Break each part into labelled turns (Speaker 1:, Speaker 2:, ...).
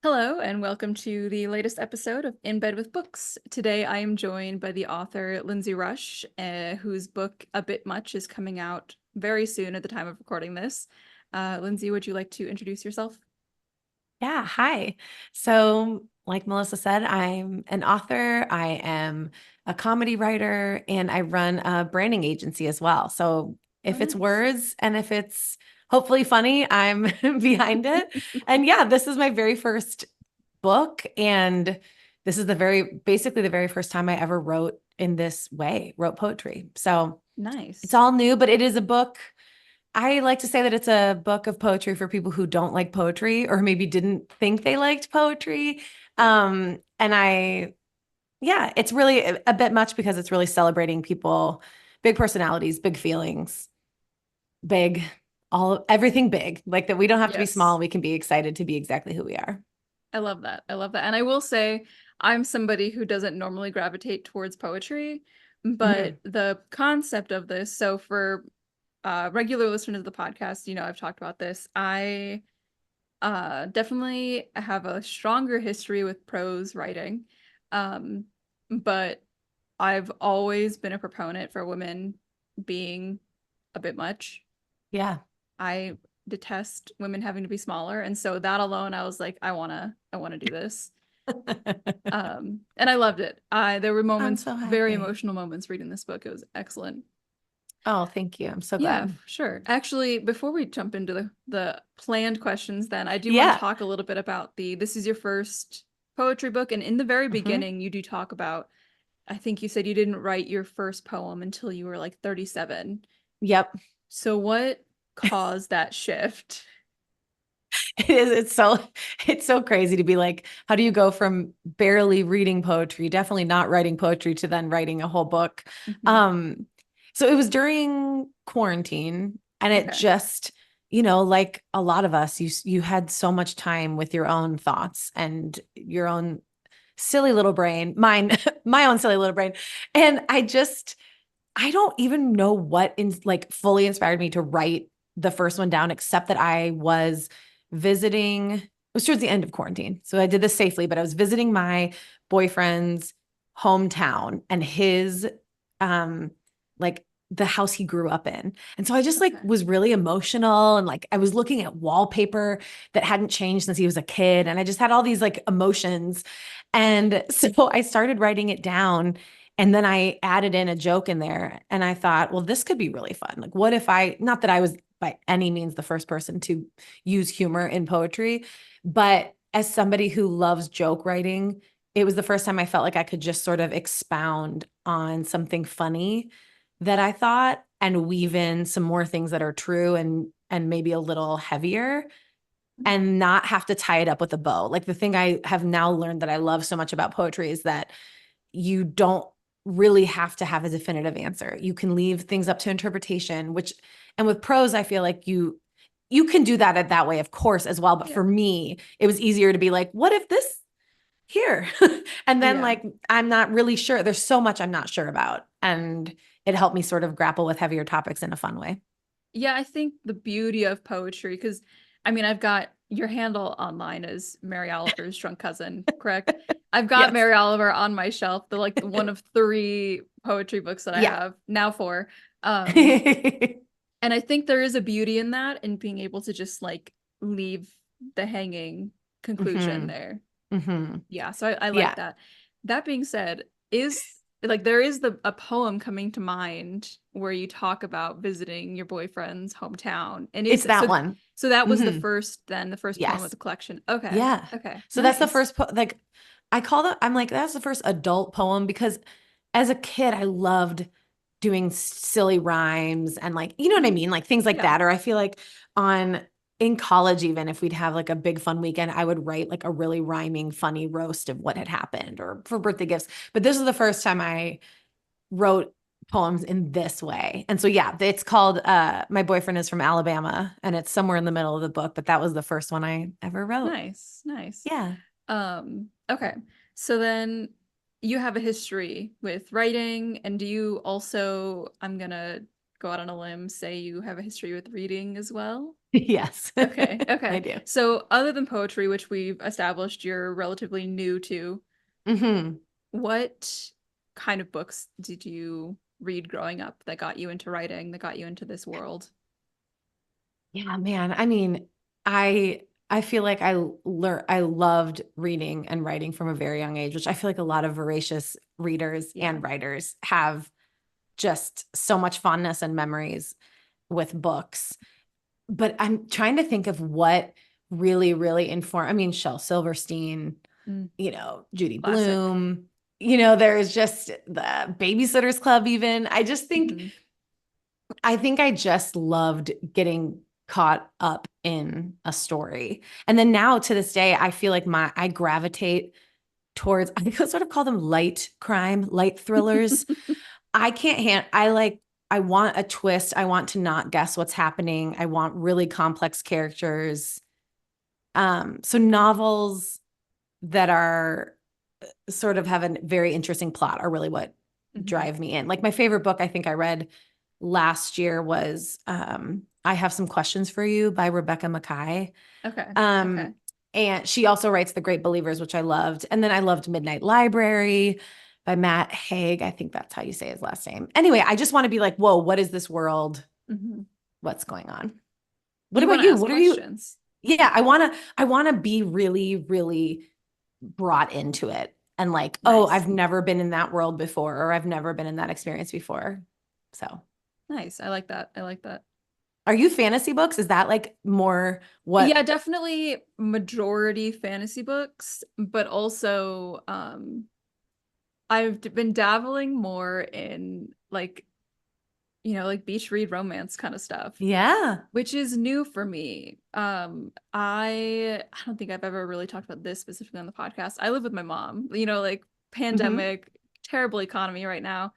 Speaker 1: Hello, and welcome to the latest episode of In Bed with Books. Today I am joined by the author Lyndsay Rush, whose book A Bit Much is coming out very soon at the time of recording this. Lyndsay, would you like to introduce yourself?
Speaker 2: Yeah, hi. So, like Melissa said, I'm an author, I am a comedy writer, and I run a branding agency as well. So,
Speaker 1: Oh,
Speaker 2: if it's
Speaker 1: nice.
Speaker 2: words and if it's hopefully funny, I'm behind it. And yeah, this is my very first book. And this is basically the very first time I ever wrote in this way, wrote poetry. So, it's
Speaker 1: Nice.
Speaker 2: all new, but it is a book. I like to say that it's a book of poetry for people who don't like poetry or maybe didn't think they liked poetry.
Speaker 1: Yeah.
Speaker 2: Yeah, it's really a bit much because it's really celebrating people, big personalities, big feelings, big, everything big. Like that we don't have to be small.
Speaker 1: Yes.
Speaker 2: We can be excited to be exactly who we are.
Speaker 1: I love that. I love that. And I will say, I'm somebody who doesn't normally gravitate towards poetry, but
Speaker 2: Mhm.
Speaker 1: the concept of this, so for regular listeners of the podcast, I've talked about this. I definitely have a stronger history with prose writing. Um, but I've always been a proponent for women being a bit much.
Speaker 2: Yeah.
Speaker 1: I detest women having to be smaller, and so that alone, I was like, I wanna do this. And I loved it. There were
Speaker 2: I'm
Speaker 1: moments,
Speaker 2: so
Speaker 1: very
Speaker 2: happy.
Speaker 1: emotional moments reading this book. It was excellent.
Speaker 2: Oh, thank you. I'm so
Speaker 1: Yeah,
Speaker 2: glad.
Speaker 1: for sure. Actually, before we jump into the planned questions, then I do want to
Speaker 2: Yeah.
Speaker 1: talk a little bit about this is your first poetry book, and in the very
Speaker 2: Mhm.
Speaker 1: beginning, you do talk about, I think you said you didn't write your first poem until you were like 37.
Speaker 2: Yep.
Speaker 1: So what caused that shift?
Speaker 2: It is. It's so crazy to be like, how do you go from barely reading poetry, definitely not writing poetry, to then writing a whole book?
Speaker 1: Mhm.
Speaker 2: Um, so it was during quarantine, and it
Speaker 1: Okay.
Speaker 2: just, like a lot of us, you had so much time with your own thoughts and your own silly little brain, mine, my own silly little brain. And I don't even know what like fully inspired me to write the first one down, except that I was visiting, it was towards the end of quarantine. So I did this safely, but I was visiting my boyfriend's hometown and his, like the house he grew up in. And so I just like
Speaker 1: Okay.
Speaker 2: was really emotional, and like I was looking at wallpaper that hadn't changed since he was a kid. And I just had all these like emotions. And so I started writing it down, and then I added in a joke in there, and I thought, well, this could be really fun. Like, what if not that I was by any means the first person to use humor in poetry, but as somebody who loves joke writing, it was the first time I felt like I could just sort of expound on something funny that I thought and weave in some more things that are true and maybe a little heavier, and not have to tie it up with a bow. Like the thing I have now learned that I love so much about poetry is that you don't really have to have a definitive answer. You can leave things up to interpretation, and with prose, I feel like you can do that way, of course, as well. But
Speaker 1: Yeah.
Speaker 2: for me, it was easier to be like, what if this here? And then
Speaker 1: Yeah.
Speaker 2: like, I'm not really sure. There's so much I'm not sure about. And it helped me sort of grapple with heavier topics in a fun way.
Speaker 1: Yeah, I think the beauty of poetry, because I mean, I've got your handle online as Mary Oliver's drunk cousin, correct? I've got
Speaker 2: Yes.
Speaker 1: Mary Oliver on my shelf, the like one of three poetry books that I
Speaker 2: Yeah.
Speaker 1: have, now four. Um, and I think there is a beauty in that, in being able to just like leave the hanging conclusion
Speaker 2: hmm
Speaker 1: there.
Speaker 2: hmm
Speaker 1: Yeah, so I like
Speaker 2: Yeah.
Speaker 1: that. That being said, is like there is the a poem coming to mind where you talk about visiting your boyfriend's hometown. And
Speaker 2: It's
Speaker 1: is
Speaker 2: that
Speaker 1: so
Speaker 2: one.
Speaker 1: so that was
Speaker 2: hmm
Speaker 1: the first poem of
Speaker 2: Yes.
Speaker 1: the collection. Okay.
Speaker 2: Yeah.
Speaker 1: Okay.
Speaker 2: So that's the
Speaker 1: Nice.
Speaker 2: first, like, I'm like, that's the first adult poem because as a kid, I loved doing silly rhymes and like, you know what I
Speaker 1: Mhm.
Speaker 2: mean? Like things like
Speaker 1: Yeah.
Speaker 2: that. Or I feel like in college, even if we'd have like a big fun weekend, I would write like a really rhyming, funny roast of what had happened or for birthday gifts. But this was the first time I wrote poems in this way. And so yeah, it's called My Boyfriend is from Alabama, and it's somewhere in the middle of the book, but that was the first one I ever wrote.
Speaker 1: Nice. Nice.
Speaker 2: Yeah.
Speaker 1: Okay. So then you have a history with writing, and do you also, I'm gonna go out on a limb, say you have a history with reading as well?
Speaker 2: Yes.
Speaker 1: Okay,
Speaker 2: I
Speaker 1: okay.
Speaker 2: do.
Speaker 1: So other than poetry, which we've established you're relatively new to,
Speaker 2: Hmm.
Speaker 1: what kind of books did you read growing up that got you into writing, that got you into this world?
Speaker 2: Yeah, man. I mean, I feel like I loved reading and writing from a very young age, which I feel like a lot of voracious readers
Speaker 1: Yeah.
Speaker 2: and writers have just so much fondness and memories with books. But I'm trying to think of what really, really informed. I mean, Shel Silverstein,
Speaker 1: Mm,
Speaker 2: Judy
Speaker 1: classic.
Speaker 2: Blume, there's just the Babysitters Club, even.
Speaker 1: Hmm.
Speaker 2: I think I just loved getting caught up in a story. And then now to this day, I feel like I gravitate towards, I think I sort of call them light crime, light thrillers. I can't I want a twist. I want to not guess what's happening. I want really complex characters. So novels that are sort of have a very interesting plot are really what
Speaker 1: Hmm.
Speaker 2: drive me in. Like my favorite book I think I read last year was I Have Some Questions for You by Rebecca Mackay.
Speaker 1: Okay. Okay.
Speaker 2: Um, and she also writes The Great Believers, which I loved. And then I loved Midnight Library by Matt Haig. I think that's how you say his last name. Anyway, I just want to be like, whoa, what is this world?
Speaker 1: Hmm.
Speaker 2: What's going on? What
Speaker 1: You
Speaker 2: about
Speaker 1: want to
Speaker 2: you?
Speaker 1: ask
Speaker 2: What are you?
Speaker 1: questions.
Speaker 2: Yeah, I want to be really, really brought into it. And like, oh,
Speaker 1: Nice.
Speaker 2: I've never been in that world before, or I've never been in that experience before. So,
Speaker 1: Nice. I like that. I like that.
Speaker 2: are you fantasy books? Is that like more
Speaker 1: Yeah,
Speaker 2: what?
Speaker 1: definitely majority fantasy books, but also I've been dabbling more in like, like beach read romance kind of stuff,
Speaker 2: Yeah.
Speaker 1: which is new for me. I don't think I've ever really talked about this specifically on the podcast. I live with my mom, like
Speaker 2: Hmm.
Speaker 1: pandemic, terrible economy right now.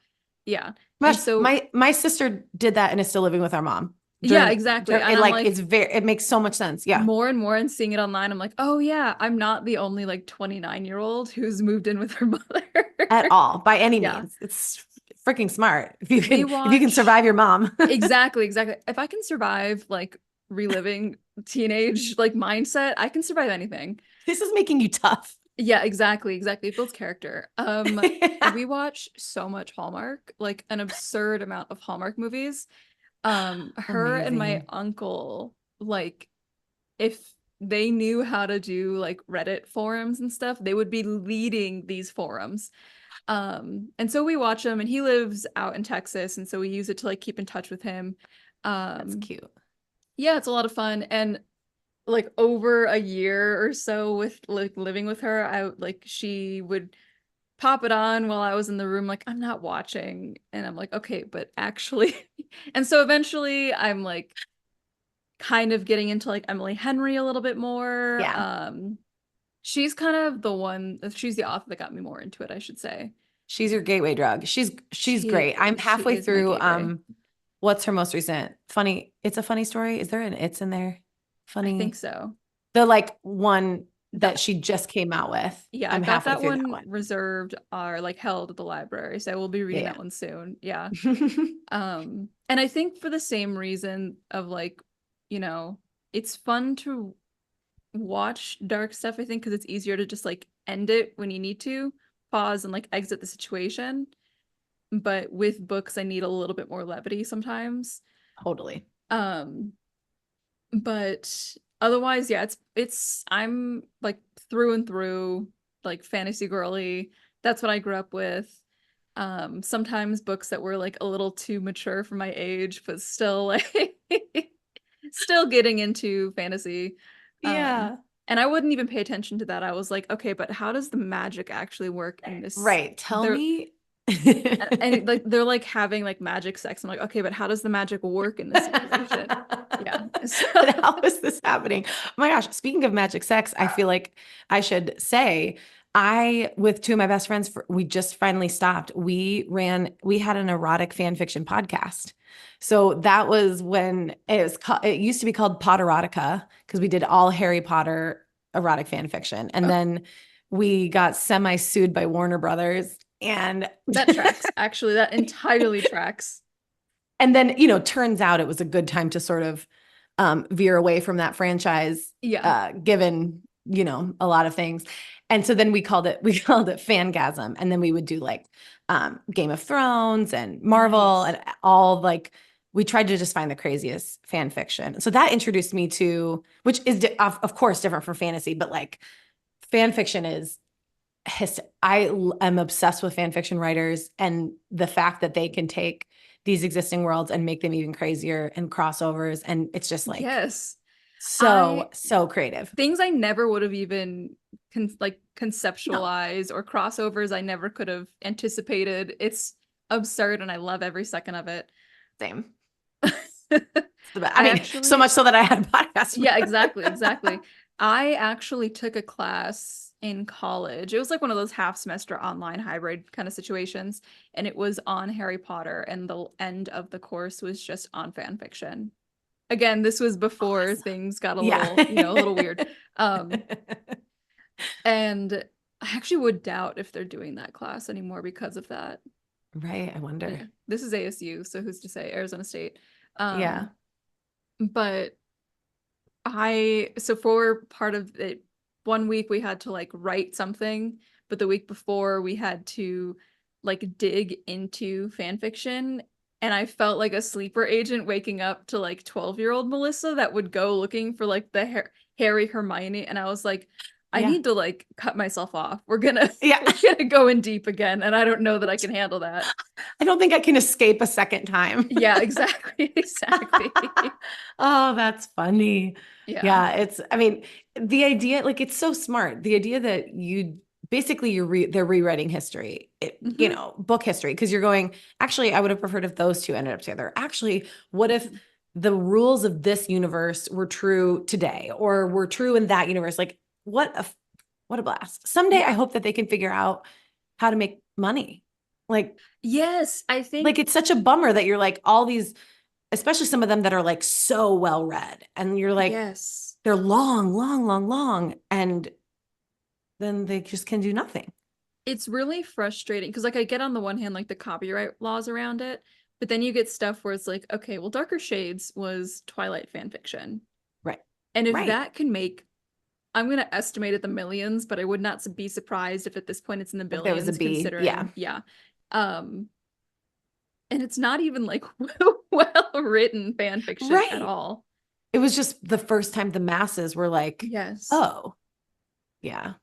Speaker 1: Yeah. And
Speaker 2: Gosh,
Speaker 1: so
Speaker 2: my sister did that and is still living with our mom
Speaker 1: yeah,
Speaker 2: during,
Speaker 1: exactly.
Speaker 2: during
Speaker 1: And
Speaker 2: it.
Speaker 1: I'm
Speaker 2: Like
Speaker 1: like,
Speaker 2: it makes so much sense. Yeah,
Speaker 1: more and more and seeing it online, I'm like, oh yeah, I'm not the only like 29-year-old who's moved in with her mother.
Speaker 2: at all by any
Speaker 1: Yeah.
Speaker 2: means. It's freaking smart if you
Speaker 1: We
Speaker 2: can
Speaker 1: watch
Speaker 2: survive your mom.
Speaker 1: exactly, exactly. If I can survive like reliving teenage like mindset, I can survive anything.
Speaker 2: This is making you tough.
Speaker 1: Yeah, exactly, exactly. It builds character.
Speaker 2: Yeah.
Speaker 1: We watch so much Hallmark, like an absurd amount of Hallmark movies. Her and my
Speaker 2: Amazing.
Speaker 1: uncle, like if they knew how to do like Reddit forums and stuff, they would be leading these forums. And so we watch them and he lives out in Texas, and so we use it to like keep in touch with him.
Speaker 2: That's
Speaker 1: Um,
Speaker 2: cute.
Speaker 1: yeah, it's a lot of fun. And like over a year or so with like living with her, I like she would pop it on while I was in the room, like, I'm not watching. And I'm like, okay, but actually. And so eventually I'm like kind of getting into like Emily Henry a little bit more.
Speaker 2: Yeah.
Speaker 1: She's kind of the one, she's the author that got me more into it, I should say.
Speaker 2: She's your gateway drug. She's great. I'm
Speaker 1: She
Speaker 2: halfway
Speaker 1: is my
Speaker 2: through
Speaker 1: gateway.
Speaker 2: what's her most recent? Funny. It's a funny story. Is there an it's in there?
Speaker 1: I think
Speaker 2: Funny.
Speaker 1: so.
Speaker 2: The like one that
Speaker 1: That
Speaker 2: she just came out with.
Speaker 1: yeah,
Speaker 2: I'm
Speaker 1: I've got
Speaker 2: halfway
Speaker 1: that
Speaker 2: through that
Speaker 1: one
Speaker 2: one.
Speaker 1: reserved or like held at the library, so we'll be reading
Speaker 2: Yeah.
Speaker 1: that one soon. Yeah.
Speaker 2: Yeah.
Speaker 1: And I think for the same reason of like, you know, it's fun to watch dark stuff, I think, because it's easier to just like end it when you need to, pause and like exit the situation. But with books, I need a little bit more levity sometimes.
Speaker 2: Totally.
Speaker 1: Um, but otherwise, yeah, it's I'm like through and through like fantasy girly. That's what I grew up with. Sometimes books that were like a little too mature for my age, but still like still getting into fantasy. Um,
Speaker 2: Yeah.
Speaker 1: and I wouldn't even pay attention to that. I was like, okay, but how does the magic actually work in this?
Speaker 2: Right. Tell
Speaker 1: They're
Speaker 2: me.
Speaker 1: and like they're like having like magic sex. I'm like, okay, but how does the magic work in this situation? Yeah. So
Speaker 2: But how is this happening? Oh my gosh, speaking of magic sex, I feel like I should say with two of my best friends, we just finally stopped. We had an erotic fan fiction podcast. So that was when it used to be called Potterotica because we did all Harry Potter erotic fan fiction. And
Speaker 1: okay,
Speaker 2: then we got semi-sued by Warner Brothers and
Speaker 1: that tracks. Actually, that entirely tracks.
Speaker 2: And then, turns out it was a good time to sort of veer away from that franchise,
Speaker 1: Yeah.
Speaker 2: given, a lot of things. And so then we called it Fangasm. And then we would do like Game of Thrones and Marvel
Speaker 1: Nice.
Speaker 2: and all like, we tried to just find the craziest fan fiction. So that introduced me to, which is of course different from fantasy, but like fan fiction is I am obsessed with fan fiction writers and the fact that they can take these existing worlds and make them even crazier and crossovers. And it's just like
Speaker 1: Yes.
Speaker 2: so,
Speaker 1: I
Speaker 2: so creative.
Speaker 1: things I never would have even
Speaker 2: No,
Speaker 1: conceptualized, or crossovers I never could have anticipated. It's absurd and I love every second of it.
Speaker 2: same. It's the best. I
Speaker 1: I
Speaker 2: mean, so
Speaker 1: actually
Speaker 2: much so that I had a podcast.
Speaker 1: Yeah, exactly, exactly. I actually took a class in college. It was like one of those half semester online hybrid kind of situations, and it was on Harry Potter, and the end of the course was just on fan fiction. Again, this was before
Speaker 2: Awesome.
Speaker 1: things got a
Speaker 2: Yeah.
Speaker 1: little, a little weird. Um, and I actually would doubt if they're doing that class anymore because of that.
Speaker 2: Right. I wonder.
Speaker 1: Yeah. This is ASU, so who's to say? Arizona State.
Speaker 2: Yeah.
Speaker 1: Um, but so for part of it, one week we had to like write something, but the week before we had to like dig into fan fiction. And I felt like a sleeper agent waking up to like 12-year-old Melissa that would go looking for like the Harry Hermione. And I was like, I
Speaker 2: Yeah.
Speaker 1: need to like cut myself off. We're gonna
Speaker 2: Yeah.
Speaker 1: we're gonna go in deep again. And I don't know that I can handle that.
Speaker 2: I don't think I can escape a second time.
Speaker 1: Yeah, exactly. Exactly.
Speaker 2: Oh, that's funny.
Speaker 1: Yeah.
Speaker 2: Yeah, I mean, the idea, like, it's so smart. The idea that they're rewriting history,
Speaker 1: Hmm.
Speaker 2: book history, because you're going, actually, I would have preferred if those two ended up together. Actually, what if the rules of this universe were true today or were true in that universe? Like, what a blast. Someday I
Speaker 1: Yeah.
Speaker 2: hope that they can figure out how to make money. Like,
Speaker 1: Yes, I
Speaker 2: like
Speaker 1: think
Speaker 2: it's such a bummer that you're like all these, especially some of them that are like so well read, and you're like,
Speaker 1: yes.
Speaker 2: they're long, long, long, long, and then they just can do nothing.
Speaker 1: It's really frustrating because like I get on the one hand like the copyright laws around it, but then you get stuff where it's like, okay, well Darker Shades was Twilight fan fiction.
Speaker 2: Right.
Speaker 1: And if
Speaker 2: Right.
Speaker 1: that can make, I'm gonna estimate it the millions, but I would not be surprised if at this point it's in the
Speaker 2: If there was a
Speaker 1: billions
Speaker 2: B, yeah.
Speaker 1: considering, yeah. Um and it's not even like well written fan fiction at
Speaker 2: Right.
Speaker 1: all.
Speaker 2: It was just the first time the masses were like,
Speaker 1: Yes.
Speaker 2: oh, yeah.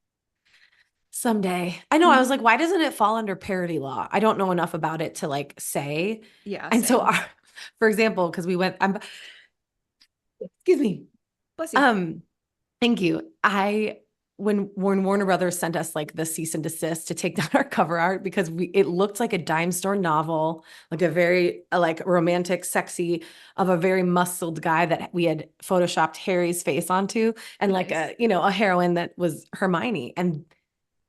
Speaker 2: Someday. I know. I was like,
Speaker 1: Mhm.
Speaker 2: why doesn't it fall under parody law? I don't know enough about it to like say.
Speaker 1: Yeah,
Speaker 2: And so,
Speaker 1: same.
Speaker 2: for example, because excuse me.
Speaker 1: Bless you.
Speaker 2: Um, Thank you. When Warner Brothers sent us like the cease and desist to take down our cover art because it looked like a dime store novel, like a very like romantic, sexy of a very muscled guy that we had photoshopped Harry's face onto, and like
Speaker 1: Nice.
Speaker 2: a heroine that was Hermione, and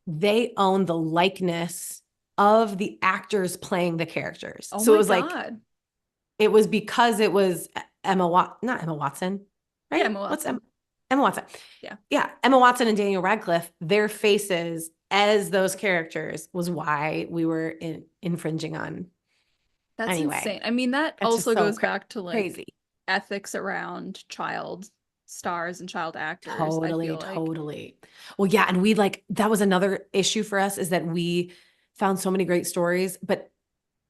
Speaker 2: they own the likeness of the actors playing the characters.
Speaker 1: Oh
Speaker 2: So it
Speaker 1: my
Speaker 2: was like
Speaker 1: God.
Speaker 2: it was because it was not Emma Watson,
Speaker 1: Yeah,
Speaker 2: right?
Speaker 1: Emma
Speaker 2: What's
Speaker 1: Watson.
Speaker 2: Emma Watson?
Speaker 1: Yeah.
Speaker 2: Yeah, Emma Watson and Daniel Radcliffe, their faces as those characters was why we were infringing on.
Speaker 1: That's
Speaker 2: Anyway,
Speaker 1: insane. I mean, that
Speaker 2: that's just
Speaker 1: also
Speaker 2: so
Speaker 1: goes back to like
Speaker 2: crazy.
Speaker 1: ethics around child stars and child actors, I
Speaker 2: Totally,
Speaker 1: feel like.
Speaker 2: totally. Well, yeah, and we like that was another issue for us is that we found so many great stories, but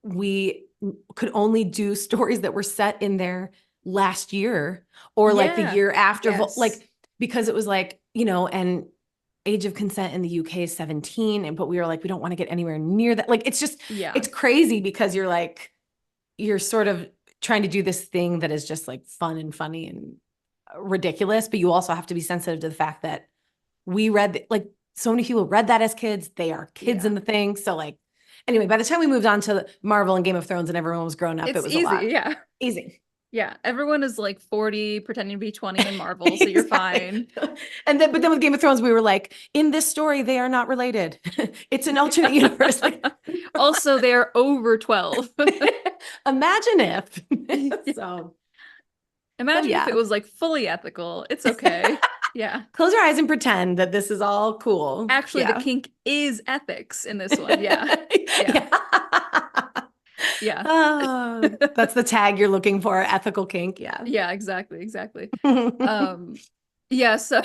Speaker 2: we could only do stories that were set in their last year or like the
Speaker 1: Yeah.
Speaker 2: year after,
Speaker 1: Yes.
Speaker 2: like because it was like, and age of consent in the UK is 17, but we were like, we don't want to get anywhere near that. Like
Speaker 1: Yeah.
Speaker 2: it's crazy because you're like, you're sort of trying to do this thing that is just like fun and funny and ridiculous, but you also have to be sensitive to the fact that we read like so many people read that as kids. They are kids
Speaker 1: Yeah.
Speaker 2: in the thing. So like, anyway, by the time we moved on to Marvel and Game of Thrones and everyone was grown up, it
Speaker 1: It's
Speaker 2: was a
Speaker 1: easy.
Speaker 2: lot
Speaker 1: Yeah.
Speaker 2: easy.
Speaker 1: Yeah. Everyone is like 40 pretending to be 20 in Marvel, so you're
Speaker 2: Exactly.
Speaker 1: fine.
Speaker 2: But then with Game of Thrones, we were like, in this story, they are not related. It's an alternate universe. Like,
Speaker 1: Also, they're over 12.
Speaker 2: imagine if. So, so
Speaker 1: Imagine if
Speaker 2: yeah,
Speaker 1: it was like fully ethical. It's okay. Yeah.
Speaker 2: close your eyes and pretend that this is all cool.
Speaker 1: Actually, the
Speaker 2: Yeah.
Speaker 1: kink is ethics in this one. Yeah. Yeah.
Speaker 2: Yeah.
Speaker 1: Yeah.
Speaker 2: Oh, that's the tag you're looking for, ethical kink. Yeah.
Speaker 1: Yeah, exactly, exactly. Um, yeah, so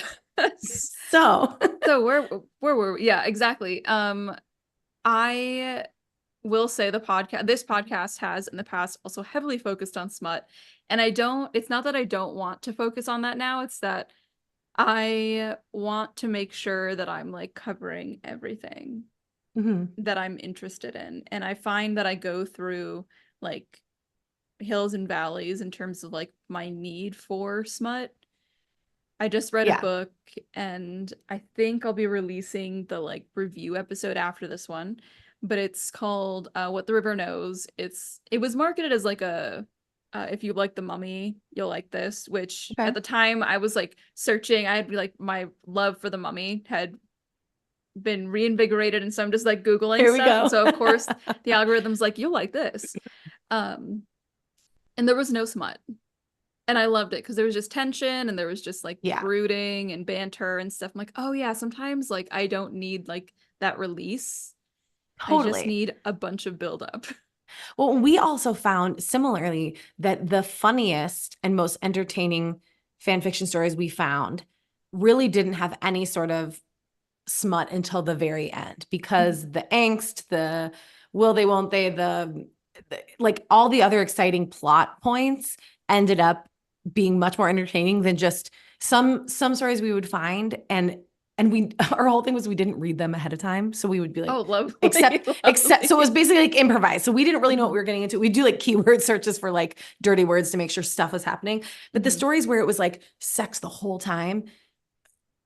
Speaker 2: So,
Speaker 1: so where were we? Yeah, exactly. I will say this podcast has in the past also heavily focused on smut. And it's not that I don't want to focus on that now, it's that I want to make sure that I'm like covering everything
Speaker 2: mhm.
Speaker 1: that I'm interested in. And I find that I go through like hills and valleys in terms of like my need for smut. I just read a
Speaker 2: Yeah.
Speaker 1: book and I think I'll be releasing the like review episode after this one, but it's called What the River Knows. It was marketed as like a if you like The Mummy, you'll like this, which at
Speaker 2: Okay.
Speaker 1: the time I was like searching, I had like my love for The Mummy had been reinvigorated and so I'm just like Googling
Speaker 2: Here we
Speaker 1: stuff. And
Speaker 2: go.
Speaker 1: so of course the algorithm's like, you'll like this. Um, and there was no smut. And I loved it because there was just tension and there was just like
Speaker 2: Yeah,
Speaker 1: brooding and banter and stuff. I'm like, oh yeah, sometimes like I don't need like that release. I just
Speaker 2: totally.
Speaker 1: need a bunch of buildup.
Speaker 2: Well, we also found similarly that the funniest and most entertaining fan fiction stories we found really didn't have any sort of smut until the very end because the angst, the will they, won't they, the like all the other exciting plot points ended up being much more entertaining than just some stories we would find and we our whole thing was we didn't read them ahead of time, so we would be
Speaker 1: Oh,
Speaker 2: like
Speaker 1: lovely,
Speaker 2: except so it was
Speaker 1: lovely.
Speaker 2: basically like improvised, so we didn't really know what
Speaker 1: Mhm,
Speaker 2: we were getting into. We do like keyword searches for like dirty words to make sure stuff was happening, but the
Speaker 1: mhm.
Speaker 2: stories where it was like sex the whole time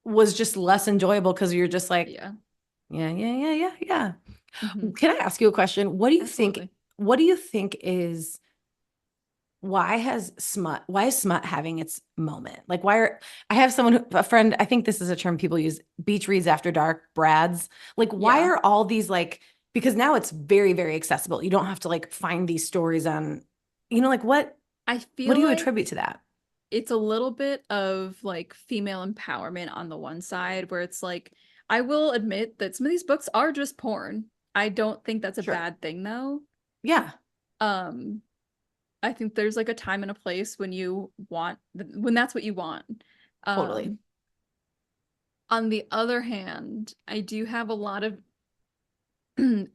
Speaker 2: was just less enjoyable because you're just like,
Speaker 1: Yeah.
Speaker 2: yeah, yeah, yeah, yeah, yeah.
Speaker 1: Mhm.
Speaker 2: Can I ask you a question?
Speaker 1: Absolutely.
Speaker 2: What do you think is why is smut having its moment? Like I have a friend, I think this is a term people use, beach reads after dark, Brads. Like why
Speaker 1: Yeah.
Speaker 2: are all these like, because now it's very, very accessible. You don't have to like find these stories on, like
Speaker 1: I
Speaker 2: what
Speaker 1: feel
Speaker 2: do you
Speaker 1: like
Speaker 2: attribute to that?
Speaker 1: it's a little bit of like female empowerment on the one side where it's like I will admit that some of these books are just porn. I don't think that's a
Speaker 2: Sure.
Speaker 1: bad thing though.
Speaker 2: Yeah,
Speaker 1: Um I think there's like a time and a place when when that's what you want.
Speaker 2: totally.
Speaker 1: Um on the other hand, I do have a lot of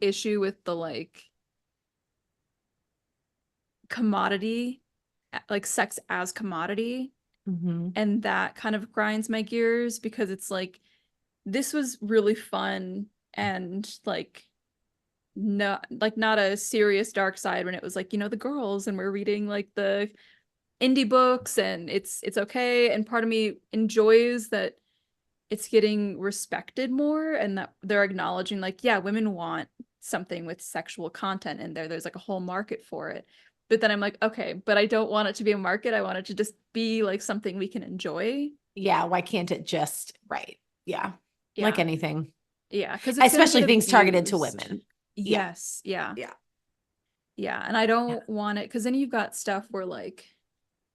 Speaker 1: issue with the like commodity, like sex as commodity,
Speaker 2: Hmm.
Speaker 1: and that kind of grinds my gears because it's like this was really fun and not a serious dark side when it was like, the girls and we're reading like the indie books and it's okay and part of me enjoys that it's getting respected more and that they're acknowledging like yeah women want something with sexual content in there's like a whole market for it, but then I'm like okay but I don't want it to be a market, I want it to just be like something we can enjoy.
Speaker 2: Yeah, why can't it just right? Yeah. Like
Speaker 1: Yeah,
Speaker 2: anything.
Speaker 1: yeah, because it's gonna get
Speaker 2: Especially things targeted to
Speaker 1: abused.
Speaker 2: women. Yeah.
Speaker 1: Yes, yeah,
Speaker 2: Yeah.
Speaker 1: yeah, and I
Speaker 2: Yeah.
Speaker 1: don't want it because then you've got stuff where like,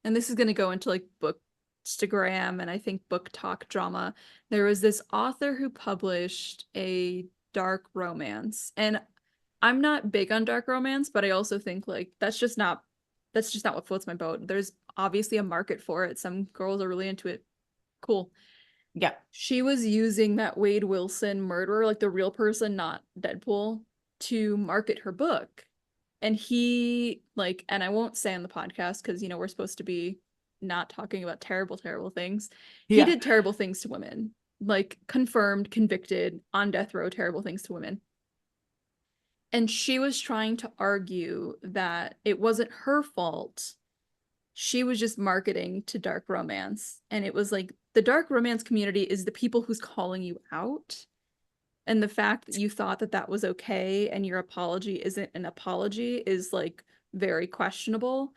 Speaker 1: and this is gonna go into like bookstagram and I think book talk drama. There was this author who published a dark romance, and I'm not big on dark romance, but I also think like that's just not what floats my boat. There's obviously a market for it. Some girls are really into it. Cool.
Speaker 2: Yeah.
Speaker 1: She was using that Wade Wilson murderer, like the real person, not Deadpool, to market her book. And he like, and I won't say on the podcast because we're supposed to be not talking about terrible, terrible things. He
Speaker 2: Yeah.
Speaker 1: did terrible things to women, like confirmed, convicted, on death row, terrible things to women. And she was trying to argue that it wasn't her fault. She was just marketing to dark romance. And it was like the dark romance community is the people who's calling you out. And the fact that you thought that that was okay and your apology isn't an apology is like very questionable.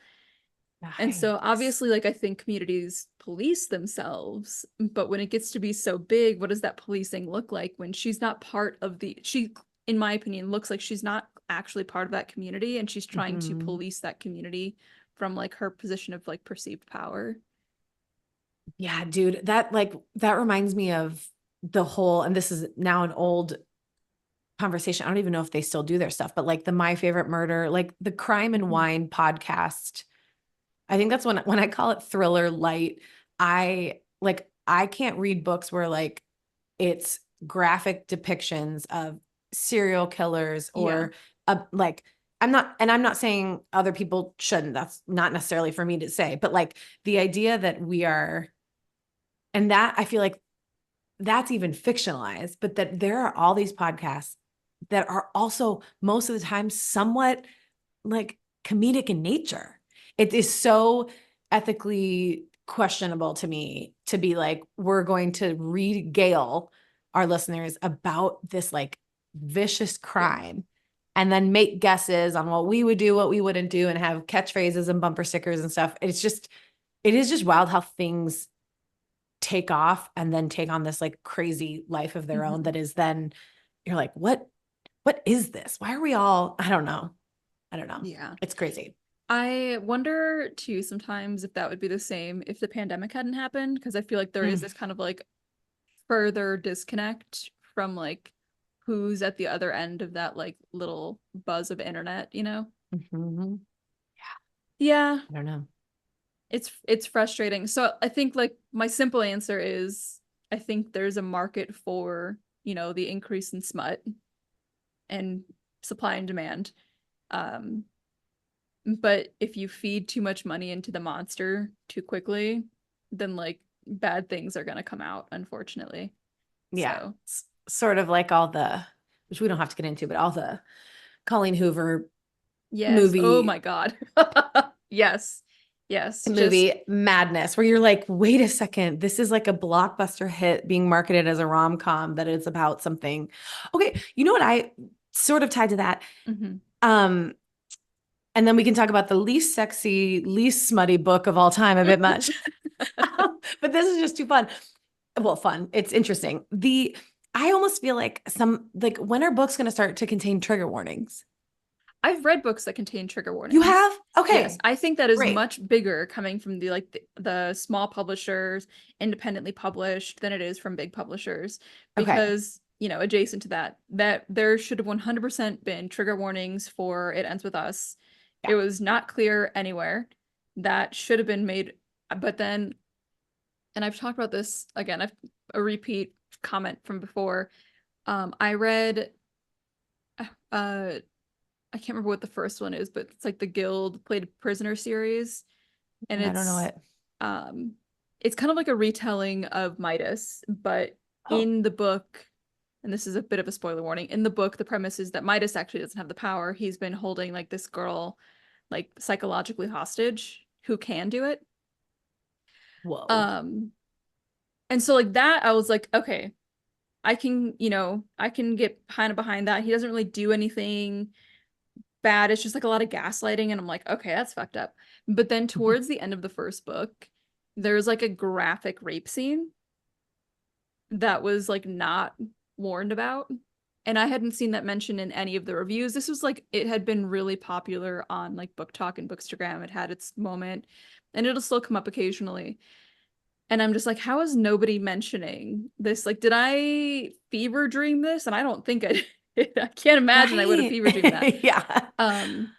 Speaker 1: And so
Speaker 2: Yikes.
Speaker 1: obviously, like I think communities police themselves, but when it gets to be so big, what does that policing look like when she's not part of she, in my opinion, looks like she's not actually part of that community and she's trying to
Speaker 2: Hmm.
Speaker 1: police that community from like her position of like perceived power.
Speaker 2: Yeah, dude, that reminds me of the whole, and this is now an old conversation. I don't even know if they still do their stuff, but like the My Favorite Murder, like the Crime and Wine podcast. I think that's when I call it thriller light. I can't read books where like it's graphic depictions of serial killers
Speaker 1: Yeah.
Speaker 2: or like I'm not saying other people shouldn't. That's not necessarily for me to say, but like the idea that we are, and that I feel like that's even fictionalized, but that there are all these podcasts that are also most of the time somewhat like comedic in nature. It is so ethically questionable to me to be like, we're going to regale our listeners about this like vicious
Speaker 1: Yeah.
Speaker 2: crime and then make guesses on what we would do, what we wouldn't do, and have catchphrases and bumper stickers and stuff. It is just wild how things take off and then take on this like crazy life of their own that is then you're like, what is this? Why are we all, I don't know.
Speaker 1: Yeah.
Speaker 2: It's crazy.
Speaker 1: I wonder too sometimes if that would be the same if the pandemic hadn't happened, because I feel like there is
Speaker 2: Mm.
Speaker 1: this kind of like further disconnect from like who's at the other end of that like little buzz of internet, you know?
Speaker 2: Mm-hmm.
Speaker 1: Yeah,
Speaker 2: I don't know.
Speaker 1: it's frustrating. So I think like my simple answer is I think there's a market for, the increase in smut and supply and demand. Um, but if you feed too much money into the monster too quickly, then like bad things are gonna come out, unfortunately.
Speaker 2: Yeah.
Speaker 1: So
Speaker 2: It's sort of like all the, which we don't have to get into, but all the Colleen Hoover
Speaker 1: yes. Oh
Speaker 2: movie
Speaker 1: my God. Yes. Yes. Just
Speaker 2: movie madness where you're like, wait a second, this is like a blockbuster hit being marketed as a rom-com that is about something. Okay, you know what I sort of tied to that?
Speaker 1: mhm.
Speaker 2: Um, and then we can talk about the least sexy, least smutty book of all time a bit much. But this is just too fun. Well, fun. It's interesting. I almost feel like when are books going to start to contain trigger warnings?
Speaker 1: I've read books that contain trigger
Speaker 2: You
Speaker 1: warnings.
Speaker 2: have?
Speaker 1: Yes,
Speaker 2: Okay,
Speaker 1: I think that is
Speaker 2: great.
Speaker 1: much bigger coming from the small publishers, independently published, than it is from big publishers
Speaker 2: Okay.
Speaker 1: because, adjacent to that there should have 100% been trigger warnings for It Ends With Us.
Speaker 2: Yeah.
Speaker 1: It was not clear anywhere. That should have been made, but then, and I've talked about this again, I've a repeat comment from before. I read uh I can't remember what the first one is, but it's like the Guild Played Prisoner series, and
Speaker 2: I don't know it.
Speaker 1: um it's kind of like a retelling of Midas, but
Speaker 2: Oh,
Speaker 1: in the book, and this is a bit of a spoiler warning, in the book the premise is that Midas actually doesn't have the power. He's been holding like this girl like psychologically hostage who can do it.
Speaker 2: whoa.
Speaker 1: Um and so like that I was like, okay, I can get kind of behind that. He doesn't really do anything bad. It's just like a lot of gaslighting. And I'm like, okay, that's fucked up. But then towards the end of the first book, there's like a graphic rape scene that was like not warned about. And I hadn't seen that mentioned in any of the reviews. This was like, it had been really popular on like Book Talk and Bookstagram. It had its moment and it'll still come up occasionally. And I'm just like, how is nobody mentioning this? Like, did I fever dream this? And I don't think I did. I can't imagine I would have
Speaker 2: Right.
Speaker 1: fever dreamed that.
Speaker 2: Yeah.
Speaker 1: Um,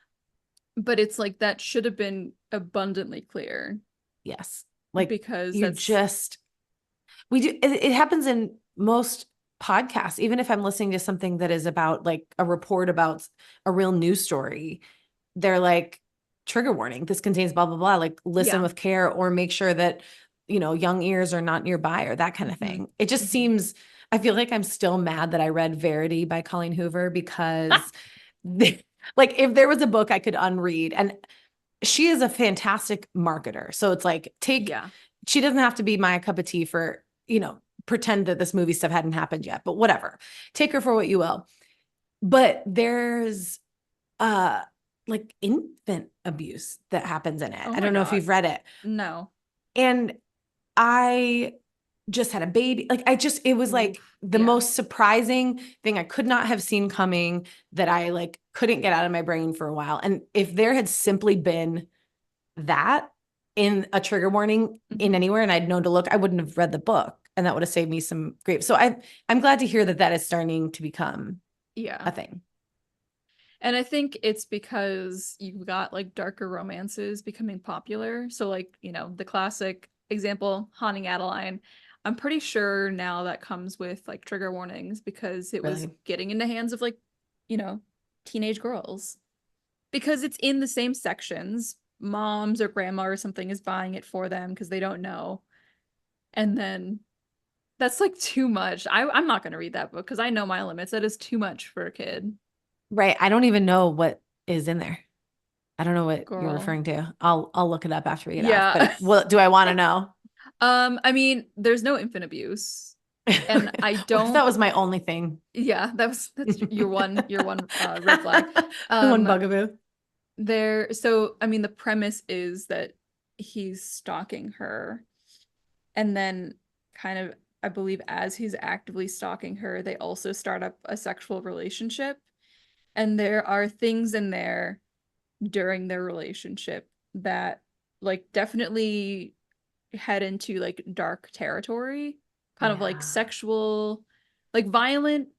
Speaker 1: but it's like that should have been abundantly clear
Speaker 2: Yes. Like
Speaker 1: because
Speaker 2: you
Speaker 1: that's
Speaker 2: just, we do, it happens in most podcasts. Even if I'm listening to something that is about like a report about a real news story, they're like, trigger warning, this contains blah, blah, blah. Like listen
Speaker 1: yeah.
Speaker 2: with care or make sure that, young ears are not nearby or that kind of
Speaker 1: Hmm.
Speaker 2: thing. It just
Speaker 1: Hmm.
Speaker 2: seems, I feel like I'm still mad that I read Verity by Colleen Hoover because like if there was a book I could unread, and she is a fantastic marketer. So it's like,
Speaker 1: Yeah.
Speaker 2: she doesn't have to be my cup of tea for, pretend that this movie stuff hadn't happened yet, but whatever. Take her for what you will. But there's uh like infant abuse that happens in it.
Speaker 1: Oh
Speaker 2: I
Speaker 1: my
Speaker 2: don't know if
Speaker 1: God.
Speaker 2: you've read it.
Speaker 1: No.
Speaker 2: And I just had a baby. Like it was like
Speaker 1: Oof.
Speaker 2: the
Speaker 1: Yeah.
Speaker 2: most surprising thing I could not have seen coming that I like couldn't get out of my brain for a while. And if there had simply been that in a trigger warning in
Speaker 1: Hmm.
Speaker 2: anywhere and I'd known to look, I wouldn't have read the book and that would have saved me some grief. So I'm glad to hear that that is starting to become
Speaker 1: Yeah.
Speaker 2: a thing.
Speaker 1: And I think it's because you've got like darker romances becoming popular. So like, the classic example, Haunting Adeline. I'm pretty sure now that comes with like trigger warnings because it was
Speaker 2: Really.
Speaker 1: getting in the hands of like, you know, teenage girls. Because it's in the same sections. Moms or grandma or something is buying it for them because they don't know. And then that's like too much. I'm not gonna read that book because I know my limits. That is too much for a kid.
Speaker 2: Right. I don't even know what is in there. I don't know what you're
Speaker 1: Girl.
Speaker 2: referring to. I'll look it up after we get off.
Speaker 1: Yeah.
Speaker 2: But what do I want to know?
Speaker 1: I mean, there's no infant abuse. And I
Speaker 2: What if that
Speaker 1: don't,
Speaker 2: was my only thing?
Speaker 1: yeah, that's your one red flag.
Speaker 2: One
Speaker 1: Um
Speaker 2: bugaboo.
Speaker 1: so I mean the premise is that he's stalking her, and then kind of, I believe, as he's actively stalking her, they also start up a sexual relationship. And there are things in there during their relationship that like definitely head into like dark territory, kind of like
Speaker 2: Yeah.
Speaker 1: sexual, like violent.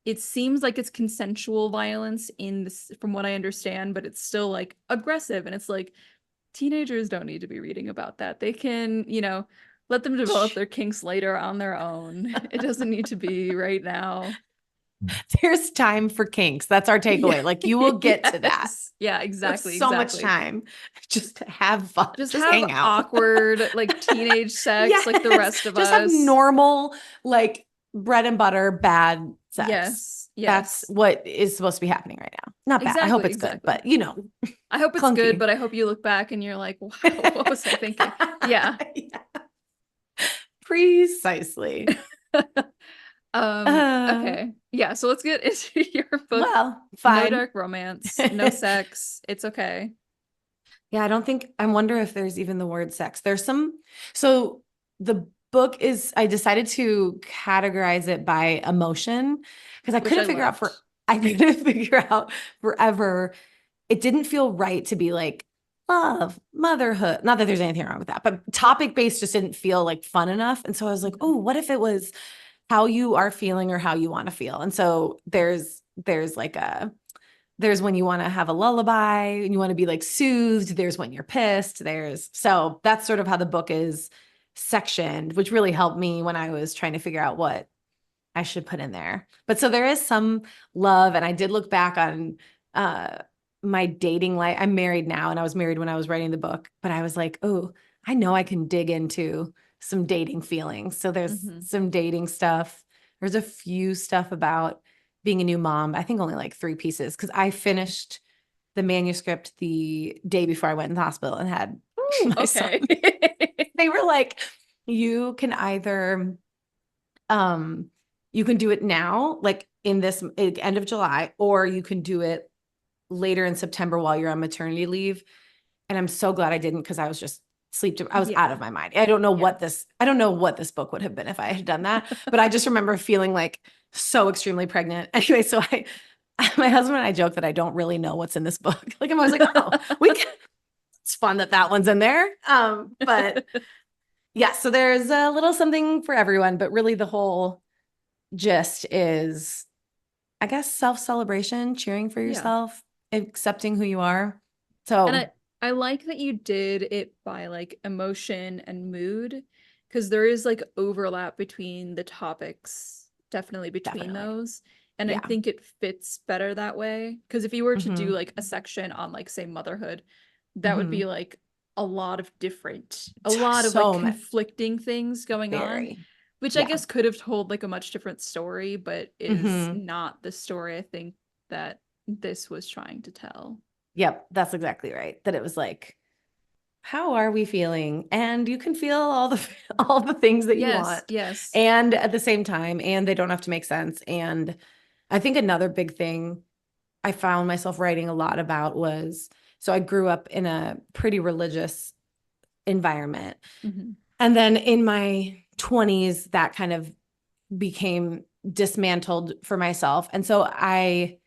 Speaker 1: It seems like it's consensual violence in this, from what I understand, but it's still like aggressive. And it's like teenagers don't need to be reading about that. They can, let them develop their kinks later on their own. It doesn't need to be right now.
Speaker 2: There's time for kinks. That's our
Speaker 1: Yeah.
Speaker 2: takeaway. Like you will get to that.
Speaker 1: Yes. Yeah,
Speaker 2: There's
Speaker 1: exactly,
Speaker 2: so much
Speaker 1: exactly.
Speaker 2: time just to have fun,
Speaker 1: Just
Speaker 2: just
Speaker 1: have
Speaker 2: hang out.
Speaker 1: awkward, like teenage sex like the
Speaker 2: Yes.
Speaker 1: rest of
Speaker 2: Just have
Speaker 1: us.
Speaker 2: normal, like bread and butter, bad sex.
Speaker 1: Yes,
Speaker 2: That's
Speaker 1: yes.
Speaker 2: what is supposed to be happening right now. Not bad. I hope
Speaker 1: Exactly,
Speaker 2: it's good,
Speaker 1: exactly.
Speaker 2: but you know,
Speaker 1: I hope it's good,
Speaker 2: clunky.
Speaker 1: but I hope you look back and you're like, wow, what was I thinking? Yeah.
Speaker 2: Yeah, precisely. Uh,
Speaker 1: Okay. Yeah, so let's get into your book.
Speaker 2: well,
Speaker 1: No
Speaker 2: fine.
Speaker 1: dark romance, no sex. It's okay.
Speaker 2: Yeah, I don't think, I wonder if there's even the word sex. There's some, so the book is, I decided to categorize it by emotion because I
Speaker 1: Which I
Speaker 2: couldn't figure out
Speaker 1: loved.
Speaker 2: for, I couldn't figure out forever. It didn't feel right to be like love, motherhood. Not that there's anything wrong with that, but topic based just didn't feel like fun enough. And so I was like,
Speaker 1: Mhm.
Speaker 2: oh, what if it was how you are feeling or how you want to feel? And so there's like a, there's when you want to have a lullaby and you want to be like soothed. There's when you're pissed. So that's sort of how the book is sectioned, which really helped me when I was trying to figure out what I should put in there. But so there is some love. And I did look back on uh, my dating life. I'm married now and I was married when I was writing the book, but I was like, oh, I know I can dig into some dating feelings. So there's
Speaker 1: Mhm.
Speaker 2: some dating stuff. There's a few stuff about being a new mom. I think only like 3 pieces because I finished the manuscript the day before I went in the hospital and had
Speaker 1: Ooh,
Speaker 2: my son.
Speaker 1: okay.
Speaker 2: They were like, you can either um you can do it now, like in this end of July, or you can do it later in September while you're on maternity leave. And I'm so glad I didn't because I was just I was out of
Speaker 1: Yeah.
Speaker 2: my mind.
Speaker 1: Yeah.
Speaker 2: I don't know what this book would have been if I had done that, but I just remember feeling like so extremely pregnant. Anyway, so my husband and I joke that I don't really know what's in this book. Like I'm always like, oh, it's fun that one's in there. But yeah, so there's a little something for everyone, but really the whole gist is, I guess, self-celebration, cheering for
Speaker 1: Yeah.
Speaker 2: yourself, accepting who you are.
Speaker 1: And
Speaker 2: So
Speaker 1: I like that you did it by like emotion and mood, because there is like overlap between the topics, definitely between
Speaker 2: definitely.
Speaker 1: those. And I
Speaker 2: Yeah.
Speaker 1: think it fits better that way. Because if you were to do
Speaker 2: Mm-hmm.
Speaker 1: like a section on like say motherhood, that would be
Speaker 2: Mm-hmm.
Speaker 1: like a lot of like
Speaker 2: So much,
Speaker 1: conflicting things going on,
Speaker 2: very.
Speaker 1: which I
Speaker 2: Yeah.
Speaker 1: guess could have told like a much different story, but is
Speaker 2: Mm-hmm.
Speaker 1: not the story I think that this was trying to tell.
Speaker 2: Yep. That's exactly right. That it was like, how are we feeling? And you can feel all the all the things that you
Speaker 1: Yes,
Speaker 2: want.
Speaker 1: yes.
Speaker 2: And at the same time, and they don't have to make sense. And I think another big thing I found myself writing a lot about was, so I grew up in a pretty religious environment.
Speaker 1: Mhm.
Speaker 2: And then in my 20s, that kind of became dismantled for myself. And so I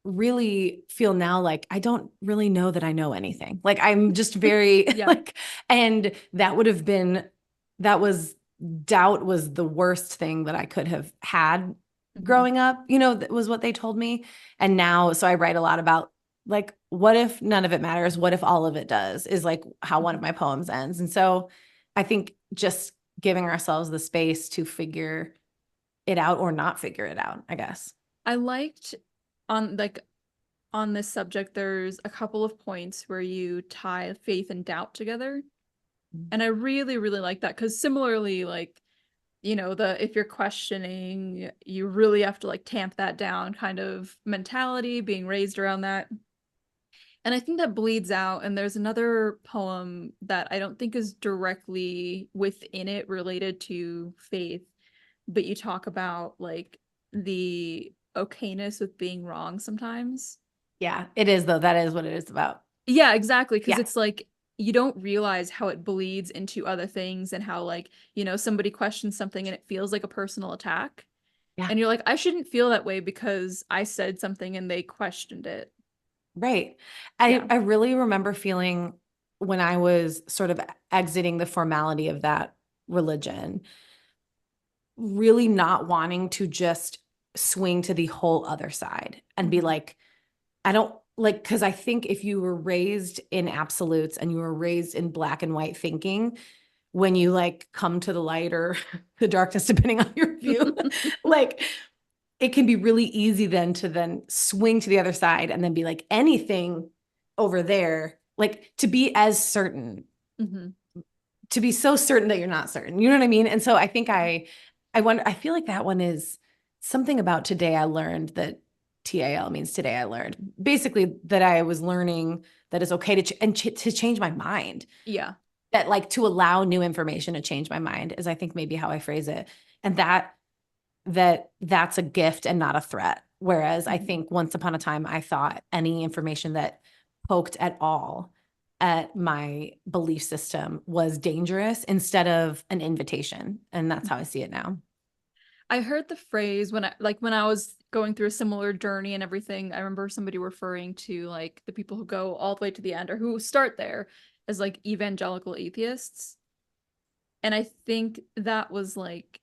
Speaker 2: really feel now like I don't really know that I know anything. Like I'm just very
Speaker 1: Yeah.
Speaker 2: like, and that would have been, that was doubt was the worst thing that I could have had
Speaker 1: Mhm.
Speaker 2: growing up, that was what they told me. And now, so I write a lot about like, what if none of it matters? What if all of it does, is like how one of
Speaker 1: Mhm.
Speaker 2: my poems ends. And so I think just giving ourselves the space to figure it out or not figure it out, I guess.
Speaker 1: I liked on like on this subject, there's a couple of points where you tie faith and doubt together. And I really, really like that because similarly, like, the if you're questioning, you really have to like tamp that down kind of mentality, being raised around that. And I think that bleeds out. And there's another poem that I don't think is directly within it related to faith, but you talk about like the okayness with being wrong sometimes.
Speaker 2: Yeah, it is though. That is what it is about.
Speaker 1: Yeah, exactly. Because
Speaker 2: Yeah.
Speaker 1: it's like you don't realize how it bleeds into other things and how, like, somebody questions something and it feels like a personal attack.
Speaker 2: Yeah.
Speaker 1: And you're like, I shouldn't feel that way because I said something and they questioned it.
Speaker 2: Right.
Speaker 1: Yeah.
Speaker 2: I really remember feeling when I was sort of exiting the formality of that religion, really not wanting to just swing to the whole other side and be
Speaker 1: Mhm.
Speaker 2: like, I don't like, because I think if you were raised in absolutes and you were raised in black and white thinking, when you like come to the light or the darkness, depending on your view, like it can be really easy then to then swing to the other side and then be like anything over there, like to be as certain,
Speaker 1: Mhm.
Speaker 2: to be so certain that you're not certain. You know what I mean? And so I think
Speaker 1: Yeah.
Speaker 2: I wonder, I feel like that one is something about today I learned that TAL means today I learned. Basically that I was learning that it's okay to to change my mind.
Speaker 1: Yeah.
Speaker 2: That like to allow new information to change my mind is I think maybe how I phrase it. And that's a gift and not a threat. Whereas I
Speaker 1: Mhm.
Speaker 2: think once upon a time, I thought any information that poked at all at my belief system was dangerous instead of an invitation. And that's how I
Speaker 1: Mhm.
Speaker 2: see it now.
Speaker 1: I heard the phrase when I was going through a similar journey and everything. I remember somebody referring to like the people who go all the way to the end or who start there as like evangelical atheists. And I think that was like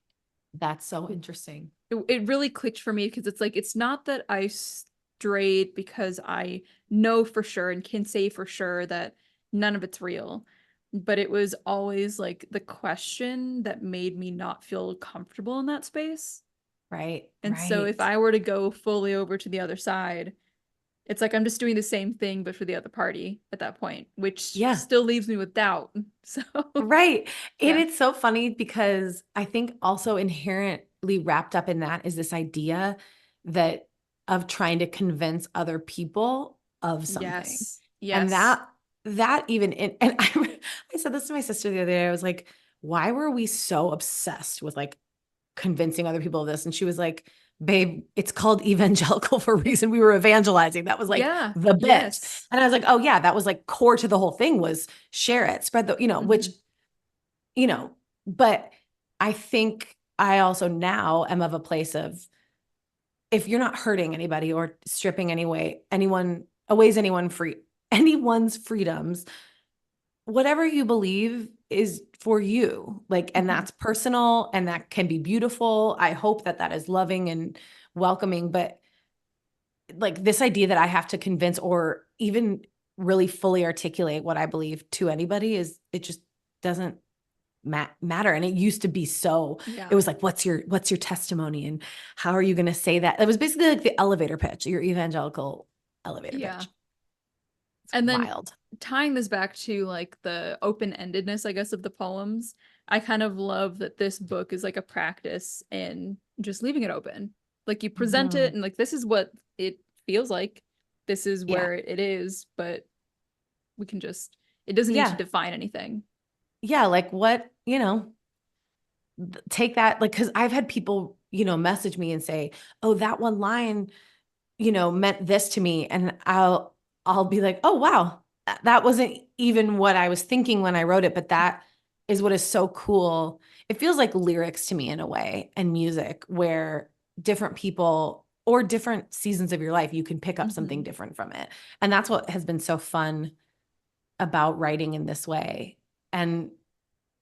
Speaker 2: That's so interesting.
Speaker 1: it really clicked for me because it's like it's not that I strayed because I know for sure and can say for sure that none of it's real, but it was always like the question that made me not feel comfortable in that space.
Speaker 2: Right.
Speaker 1: And so if
Speaker 2: Right.
Speaker 1: I were to go fully over to the other side, it's like I'm just doing the same thing but for the other party at that point, which
Speaker 2: Yeah.
Speaker 1: still leaves me with doubt. So,
Speaker 2: Right. And
Speaker 1: yeah.
Speaker 2: it's so funny because I think also inherently wrapped up in that is this idea that of trying to convince other people of something.
Speaker 1: Yes.
Speaker 2: And
Speaker 1: Yes.
Speaker 2: that even and I said this to my sister the other day. I was like, why were we so obsessed with like convincing other people of this? And she was like, babe, it's called evangelical for a reason. We were evangelizing. That was like
Speaker 1: Yeah.
Speaker 2: the bit.
Speaker 1: Yes.
Speaker 2: And I was like, oh yeah, that was like core to the whole thing was share it, spread the, which
Speaker 1: Mhm.
Speaker 2: you know, but I think I also now am of a place of if you're not hurting anybody or stripping anyone's freedoms, whatever you believe is for you. Like, and
Speaker 1: Mhm.
Speaker 2: that's personal and that can be beautiful. I hope that that is loving and welcoming, but like this idea that I have to convince or even really fully articulate what I believe to anybody is it just doesn't matter. And it used to be so it
Speaker 1: Yeah.
Speaker 2: was like what's your testimony and how are you going to say that? It was basically like the elevator pitch, your evangelical elevator
Speaker 1: Yeah.
Speaker 2: pitch. It's
Speaker 1: And then
Speaker 2: wild.
Speaker 1: tying this back to like the open-endedness, I guess, of the poems, I kind of love that this book is like a practice in just leaving it open. Like you present it
Speaker 2: Mhm.
Speaker 1: and like this is what it feels like. This is
Speaker 2: Yeah.
Speaker 1: where it is, but we can just it doesn't need to
Speaker 2: Yeah.
Speaker 1: define anything.
Speaker 2: Yeah, like what, take that like cuz I've had people, message me and say, "Oh, that one line, meant this to me." And I'll be like, "Oh, wow. That wasn't even what I was thinking when I wrote it, but that is what is so cool." It feels like lyrics to me in a way and music where different people or different seasons of your life, you can pick up something
Speaker 1: Mhm.
Speaker 2: different from it. And that's what has been so fun about writing in this way. And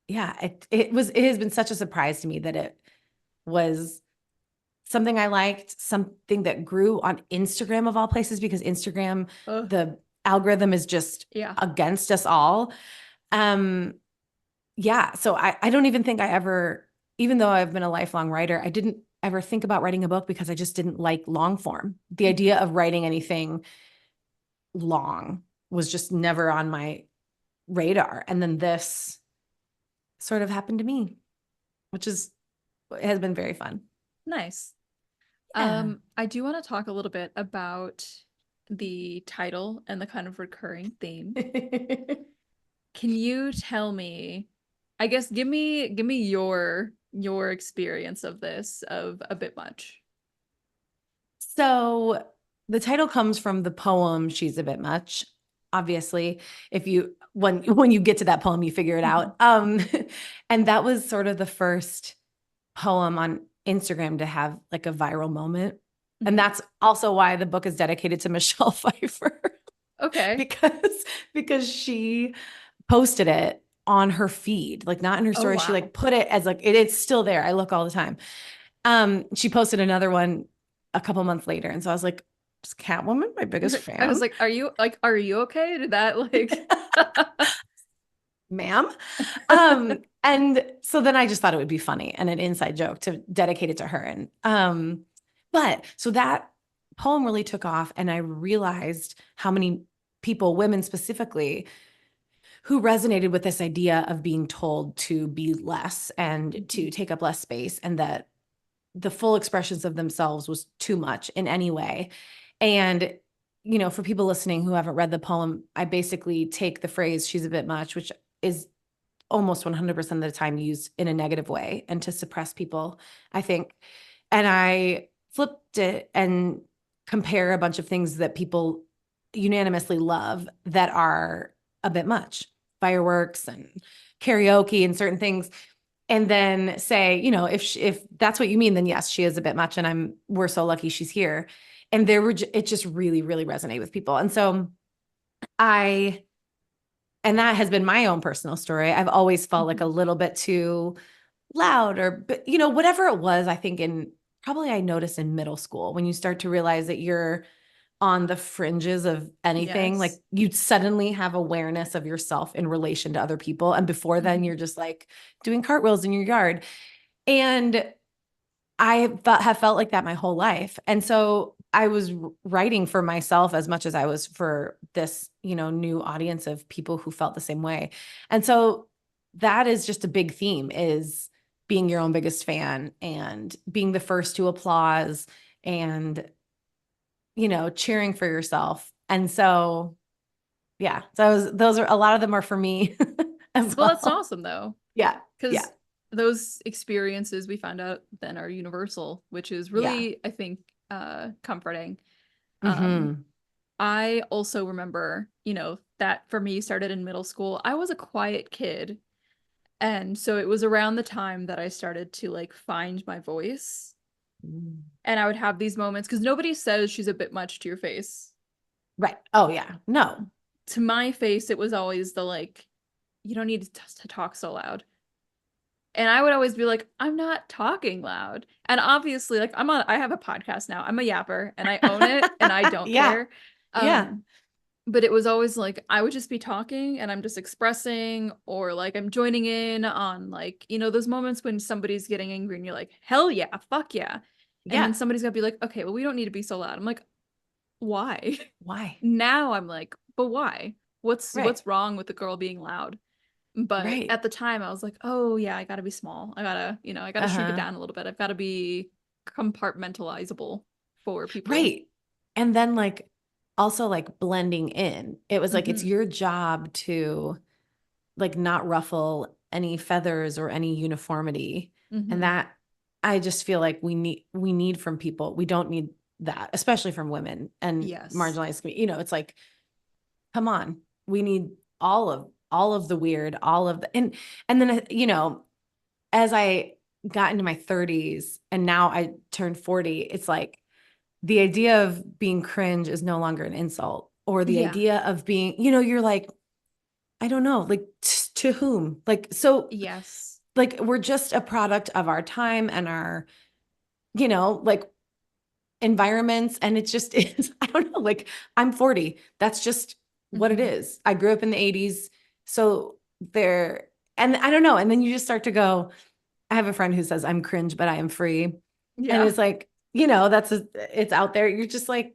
Speaker 2: yeah, it has been such a surprise to me that it was something I liked, something that grew on Instagram of all places, because Instagram,
Speaker 1: Ugh.
Speaker 2: the algorithm is just
Speaker 1: Yeah.
Speaker 2: against us all. Um, yeah. So I don't even think I ever, even though I've been a lifelong writer, I didn't ever think about writing a book because I just didn't like long form. The
Speaker 1: Mhm.
Speaker 2: idea of writing anything long was just never on my radar. And then this sort of happened to me, which is, it has been very fun.
Speaker 1: Nice.
Speaker 2: Yeah.
Speaker 1: I do want to talk a little bit about the title and the kind of recurring theme. Can you tell me, I guess give me your experience of this of a bit much.
Speaker 2: So the title comes from the poem She's a Bit Much. Obviously, if you when you get to that poem, you figure it
Speaker 1: Mhm.
Speaker 2: out. And that was sort of the first poem on Instagram to have like a viral moment. And
Speaker 1: Mhm.
Speaker 2: that's also why the book is dedicated to Michelle Pfeiffer
Speaker 1: Okay.
Speaker 2: because she posted it on her feed, like not in her
Speaker 1: Oh
Speaker 2: story. She
Speaker 1: wow.
Speaker 2: like put it as like it's still there. I look all the time. She posted another one a couple months later, and so I was like, "Is Catwoman my biggest
Speaker 1: I was
Speaker 2: fan,
Speaker 1: like, are you okay? Did that like
Speaker 2: ma'am?" And so then I just thought it would be funny and an inside joke to dedicate it to her. And but so that poem really took off, and I realized how many people, women specifically, who resonated with this idea of being told to be less and
Speaker 1: Mhm.
Speaker 2: to take up less space, and that the full expressions of themselves was too much in any way. And, for people listening who haven't read the poem, I basically take the phrase "she's a bit much," which is almost 100% of the time used in a negative way and to suppress people, I think. And I flipped it and compare a bunch of things that people unanimously love that are a bit much: fireworks and karaoke and certain things. And then say, if that's what you mean, then yes, she is a bit much, and we're so lucky she's here. And it just really, really resonated with people. And so I, and that has been my own personal story. I've always felt like
Speaker 1: Mhm.
Speaker 2: a little bit too loud, or, but whatever it was, I think probably I noticed in middle school when you start to realize that you're on the fringes of anything, like
Speaker 1: Yes.
Speaker 2: you suddenly have awareness of yourself in relation to other people. And before then,
Speaker 1: Mhm.
Speaker 2: you're just like doing cartwheels in your yard. And have felt like that my whole life. And so I was writing for myself as much as I was for this, new audience of people who felt the same way. And so that is just a big theme, is being your own biggest fan and being the first to applause and, cheering for yourself. And so, yeah, those are, a lot of them are for me as
Speaker 1: Well, that's
Speaker 2: well.
Speaker 1: awesome though,
Speaker 2: Yeah. Yeah.
Speaker 1: because those experiences we found out then are universal, which is
Speaker 2: Yeah.
Speaker 1: really, I think, comforting. Um,
Speaker 2: Hmm.
Speaker 1: I also remember, that for me started in middle school. I was a quiet kid, and so it was around the time that I started to like find my voice. And I would have these moments because nobody says she's a bit much to your face.
Speaker 2: Right. Oh, yeah. No.
Speaker 1: To my face, it was always the like, you don't need to talk so loud. And I would always be like, I'm not talking loud. And obviously, like I have a podcast now. I'm a yapper and I own it and I don't
Speaker 2: Yeah.
Speaker 1: care.
Speaker 2: Yeah.
Speaker 1: Um, but it was always like I would just be talking and I'm just expressing, or like I'm joining in on like, those moments when somebody's getting angry and you're like, hell yeah, fuck yeah. And then
Speaker 2: Yeah.
Speaker 1: somebody's gonna be like, okay, well, we don't need to be so loud. I'm like, why?
Speaker 2: Why?
Speaker 1: Now I'm like, but why?
Speaker 2: Right.
Speaker 1: What's wrong with the girl being loud? But
Speaker 2: Right.
Speaker 1: at the time I was like, oh yeah, I gotta be small. I gotta shrink it
Speaker 2: Uh-huh.
Speaker 1: down a little bit. I've gotta be compartmentalizable for people.
Speaker 2: Right. And then like also like blending in. It was like it's
Speaker 1: Hmm.
Speaker 2: your job to like not ruffle any feathers or any uniformity. And
Speaker 1: Hmm.
Speaker 2: that, I just feel like we need from people. We don't need that, especially from women and
Speaker 1: Yes.
Speaker 2: marginalized community. It's like, come on. We need all of the weird, all of the, and then as I got into my 30s and now I turned 40, it's like the idea of being cringe is no longer an insult, or the
Speaker 1: Yeah.
Speaker 2: idea of being, you're like, I don't know, like to whom? Like, so
Speaker 1: Yes.
Speaker 2: like we're just a product of our time and our like environments. And it just is, I don't know, like I'm 40. That's just what it
Speaker 1: Mhm.
Speaker 2: is. I grew up in the 80s. So there, and I don't know. And then you just start to go, I have a friend who says I'm cringe, but I am free. And
Speaker 1: Yeah.
Speaker 2: it's like, it's out there. You're just like,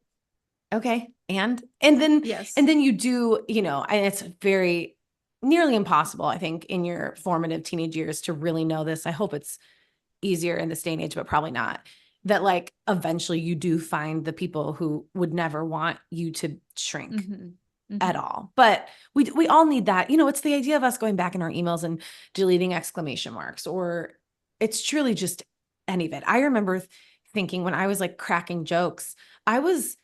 Speaker 2: okay. And
Speaker 1: Yes.
Speaker 2: then you do, and it's very nearly impossible, I think, in your formative teenage years to really know this. I hope it's easier in this day and age, but probably not. That like eventually you do find the people who would never want you to shrink
Speaker 1: Mhm.
Speaker 2: at
Speaker 1: Mhm.
Speaker 2: all. But we all need that. It's the idea of us going back in our emails and deleting exclamation marks, or it's truly just any of it. I remember thinking when I was like cracking jokes, I was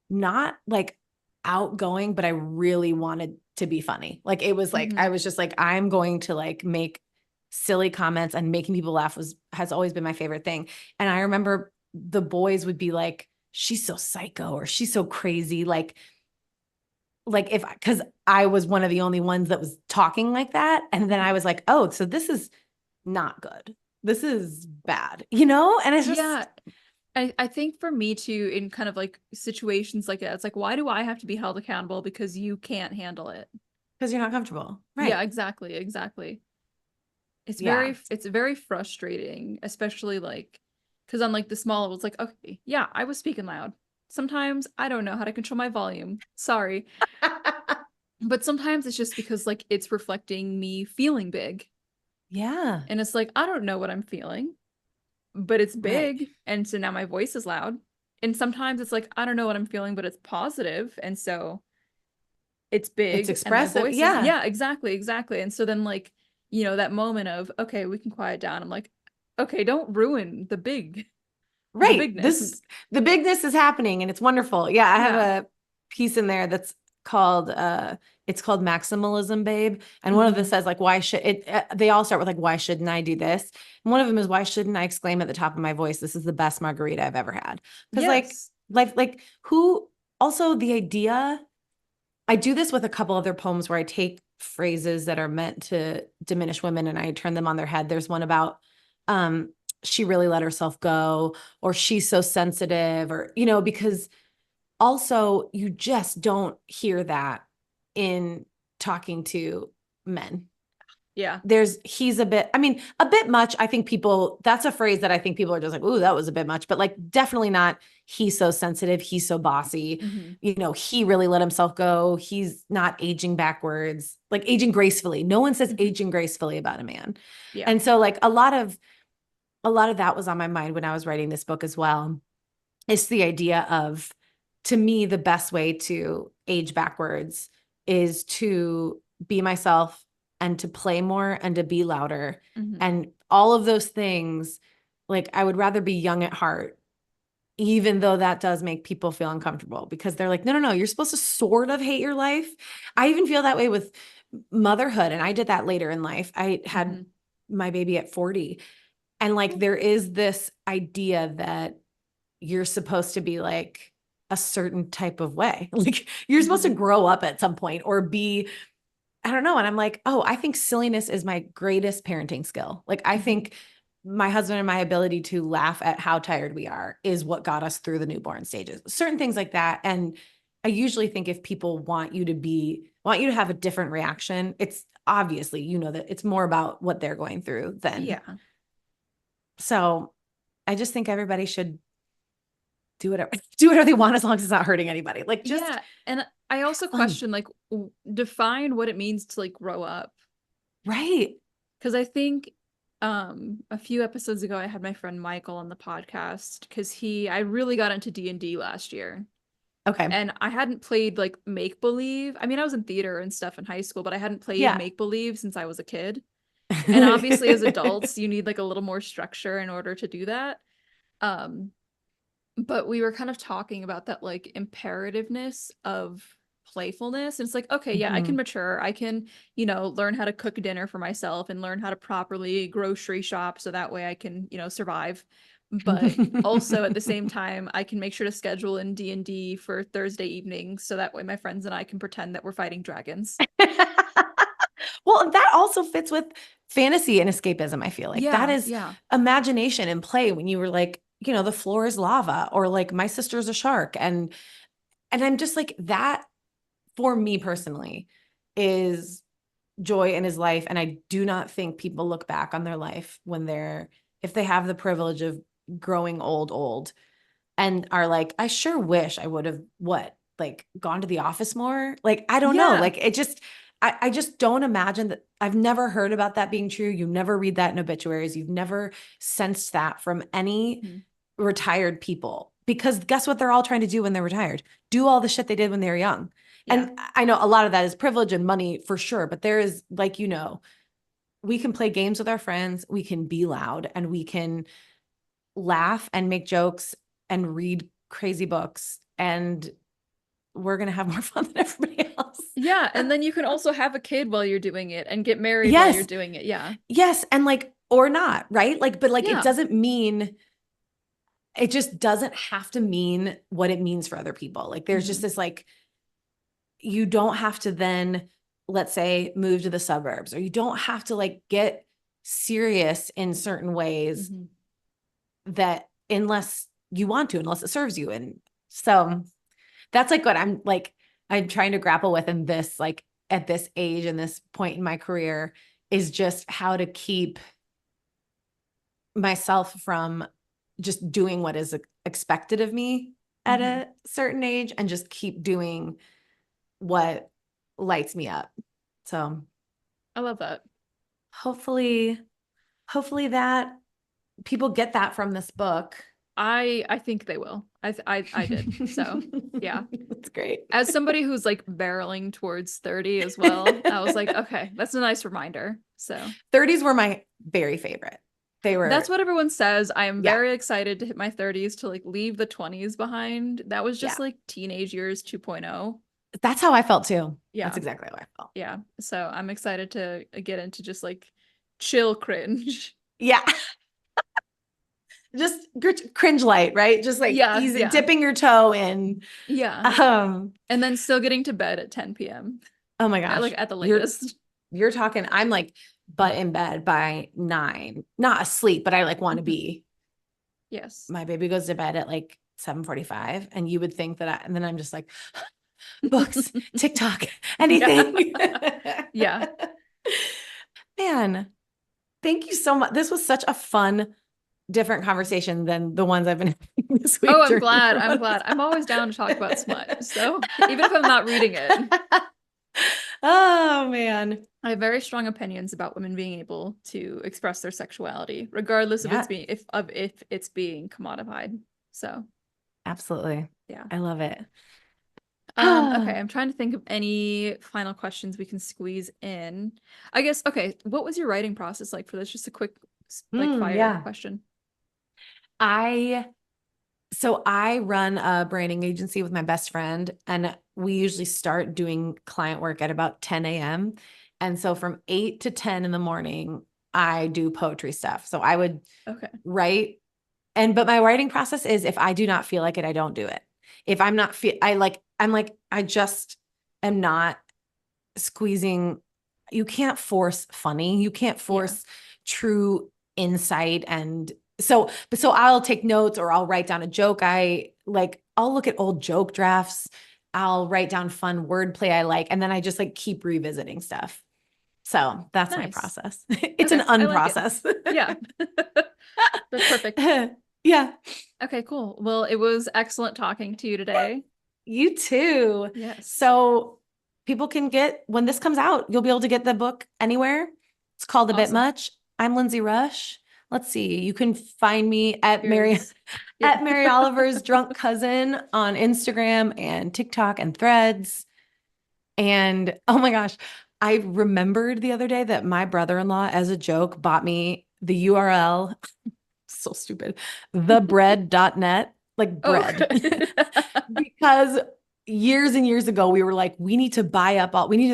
Speaker 2: not like outgoing, but I really wanted to be funny. Like it was like I
Speaker 1: Mhm.
Speaker 2: was just like, I'm going to like make silly comments, and making people laugh has always been my favorite thing. And I remember the boys would be like, she's so psycho, or she's so crazy. Like if, because I was one of the only ones that was talking like that. And then I was like, oh, so this is not good. This is bad, And it's
Speaker 1: Yeah.
Speaker 2: just
Speaker 1: I think for me too, in kind of like situations like that, it's like, why do I have to be held accountable because you can't handle it?
Speaker 2: because you're not comfortable.
Speaker 1: Yeah,
Speaker 2: Right.
Speaker 1: exactly, exactly.
Speaker 2: Yeah.
Speaker 1: It's very frustrating, especially like because on like the small, it was like, okay, yeah, I was speaking loud. Sometimes I don't know how to control my volume. Sorry. But sometimes it's just because like it's reflecting me feeling big.
Speaker 2: Yeah.
Speaker 1: And it's like, I don't know what I'm feeling, but it's
Speaker 2: Right.
Speaker 1: big. And so now my voice is loud. And sometimes it's like, I don't know what I'm feeling, but it's positive. And so it's
Speaker 2: It's
Speaker 1: big and my
Speaker 2: expressive.
Speaker 1: voice is,
Speaker 2: Yeah.
Speaker 1: yeah, exactly, exactly. And so then, like, that moment of, okay, we can quiet down. I'm like, okay, don't ruin the
Speaker 2: Right.
Speaker 1: bigness.
Speaker 2: The bigness is happening, and it's wonderful. Yeah. I have
Speaker 1: Yeah.
Speaker 2: a piece in there that's called, it's called Maximalism, Babe. And one of them
Speaker 1: Hmm.
Speaker 2: says, like, why should it, they all start with, like, why shouldn't I do this? And one of them is, why shouldn't I exclaim at the top of my voice, this is the best margarita I've ever had? Because,
Speaker 1: Yes.
Speaker 2: like, who, also the idea, I do this with a couple other poems where I take phrases that are meant to diminish women and I turn them on their head. There's one about, um, she really let herself go, or she's so sensitive, or, because also you just don't hear that in talking to men.
Speaker 1: Yeah.
Speaker 2: He's a bit, I mean, a bit much. I think that's a phrase that I think people are just like, ooh, that was a bit much, but like definitely not, he's so sensitive, he's so bossy,
Speaker 1: Hmm.
Speaker 2: he really let himself go. He's not aging backwards, like aging gracefully. No one says
Speaker 1: Hmm.
Speaker 2: aging gracefully about a man.
Speaker 1: Yeah.
Speaker 2: And so like a lot of that was on my mind when I was writing this book as well. It's the idea of, to me, the best way to age backwards is to be myself and to play more and to be louder.
Speaker 1: Hmm.
Speaker 2: And all of those things, like I would rather be young at heart, even though that does make people feel uncomfortable because they're like, no, no, no, you're supposed to sort of hate your life. I even feel that way with motherhood. And I did that later in life. I had
Speaker 1: Hmm.
Speaker 2: my baby at 40. And like, there is this idea that you're supposed to be like a certain type of way. Like you're supposed to
Speaker 1: Hmm.
Speaker 2: grow up at some point or be, I don't know. And I'm like, oh, I think silliness is my greatest parenting skill. Like I
Speaker 1: Hmm.
Speaker 2: think my husband and my ability to laugh at how tired we are is what got us through the newborn stages. Certain things like that. And I usually think if people want you to have a different reaction, it's obviously, that it's more about what they're going through than.
Speaker 1: Yeah.
Speaker 2: So I just think everybody should do whatever they want as long as it's not hurting anybody. Like just
Speaker 1: Yeah. And I also
Speaker 2: fun.
Speaker 1: question, like, define what it means to like grow up.
Speaker 2: Right.
Speaker 1: Because I think a few episodes ago I had my friend Michael on the podcast because I really got into D&D last year.
Speaker 2: Okay.
Speaker 1: And I hadn't played like make believe. I mean, I was in theater and stuff in high school, but I hadn't played
Speaker 2: Yeah.
Speaker 1: make believe since I was a kid. And obviously as adults, you need like a little more structure in order to do that. Um but we were kind of talking about that like imperativeness of playfulness. And it's like, okay, yeah, I can
Speaker 2: Mhm.
Speaker 1: mature. I can, learn how to cook dinner for myself and learn how to properly grocery shop so that way I can, survive. But also at the same time, I can make sure to schedule in D&D for Thursday evenings so that way my friends and I can pretend that we're fighting dragons.
Speaker 2: Well, that also fits with fantasy and escapism. I feel like that
Speaker 1: Yeah,
Speaker 2: is
Speaker 1: yeah.
Speaker 2: imagination and play when you were like, the floor is lava, or like my sister's a shark. And I'm just like, that for me personally is joy in his life. And I do not think people look back on their life if they have the privilege of growing old and are like, I sure wish I would have like gone to the office more. Like, I don't know.
Speaker 1: Yeah.
Speaker 2: Like I just don't imagine that. I've never heard about that being true. You never read that in obituaries. You've never sensed that from any
Speaker 1: Mhm.
Speaker 2: retired people, because guess what they're all trying to do when they're retired? Do all the shit they did when they were young.
Speaker 1: Yeah.
Speaker 2: And I know a lot of that is privilege and money for sure, but there is, like, we can play games with our friends, we can be loud, and we can laugh and make jokes and read crazy books, and we're going to have more fun than everybody else.
Speaker 1: Yeah. And then you can also have a kid while you're doing it and get married while you're
Speaker 2: Yes.
Speaker 1: doing it. Yeah.
Speaker 2: Yes. And like, or not, right? Like, but like,
Speaker 1: Yeah.
Speaker 2: it just doesn't have to mean what it means for other people. Like, there's just this, like, you don't have to then, let's say, move to the suburbs, or you don't have to like get serious in certain ways that unless you want to, unless it serves you. And so that's like what I'm trying to grapple with in this, like, at this age and this point in my career, is just how to keep myself from just doing what is expected of me at a certain age, and just keep doing what lights me up. So
Speaker 1: I love that.
Speaker 2: hopefully that people get that from this book.
Speaker 1: I think they will. I did. So yeah.
Speaker 2: That's great.
Speaker 1: As somebody who's like barreling towards 30 as well, I was like, okay, that's a nice reminder. So
Speaker 2: 30s were my very favorite.
Speaker 1: That's what everyone says. I am
Speaker 2: Yeah.
Speaker 1: very excited to hit my 30s, to like leave the 20s behind. That was just like teenage years 2.0.
Speaker 2: That's how I felt too.
Speaker 1: Yeah.
Speaker 2: That's exactly how I felt.
Speaker 1: Yeah. So I'm excited to get into just like chill cringe.
Speaker 2: Yeah. Just cringe light, right? Just like easy, dipping your toe in.
Speaker 1: Yeah. And then still getting to bed at 10 p.m.
Speaker 2: Oh my gosh.
Speaker 1: Like at the latest.
Speaker 2: You're talking, I'm like butt in bed by 9, not asleep, but I like want to be.
Speaker 1: Yes.
Speaker 2: My baby goes to bed at like 7:45, and you would think that and then I'm just like, books, TikTok, anything.
Speaker 1: Yeah.
Speaker 2: Man, thank you so much. This was such a fun, different conversation than the ones I've been having this week.
Speaker 1: Oh, I'm glad. I'm always down to talk about smut. So even if I'm not reading it.
Speaker 2: Oh man.
Speaker 1: I have very strong opinions about women being able to express their sexuality, regardless of if it's being commodified. So
Speaker 2: absolutely.
Speaker 1: Yeah.
Speaker 2: I love it.
Speaker 1: Okay, I'm trying to think of any final questions we can squeeze in. I guess, okay, what was your writing process like for this? Just a quick fire question.
Speaker 2: So I run a branding agency with my best friend, and we usually start doing client work at about 10 a.m. And so from 8 to 10 in the morning, I do poetry stuff. So I would write, but my writing process is, if I do not feel like it, I don't do it. If I'm not I just am not squeezing. You can't force funny. You can't force true insight. And so I'll take notes, or I'll write down a joke. I'll look at old joke drafts. I'll write down fun wordplay I like. And then I just like keep revisiting stuff. So that's my process. It's an unprocess.
Speaker 1: Yeah. That's perfect.
Speaker 2: Yeah.
Speaker 1: Okay, cool. Well, it was excellent talking to you today.
Speaker 2: You too.
Speaker 1: Yes.
Speaker 2: So people can when this comes out, you'll be able to get the book anywhere. It's called A Bit Much. I'm Lyndsay Rush. Let's see. You can find me at Mary Oliver's Drunk Cousin on Instagram and TikTok and Threads. And oh my gosh, I remembered the other day that my brother-in-law, as a joke, bought me the URL. So stupid. Thebread.net, like bread. Because years and years ago, we were like, we need to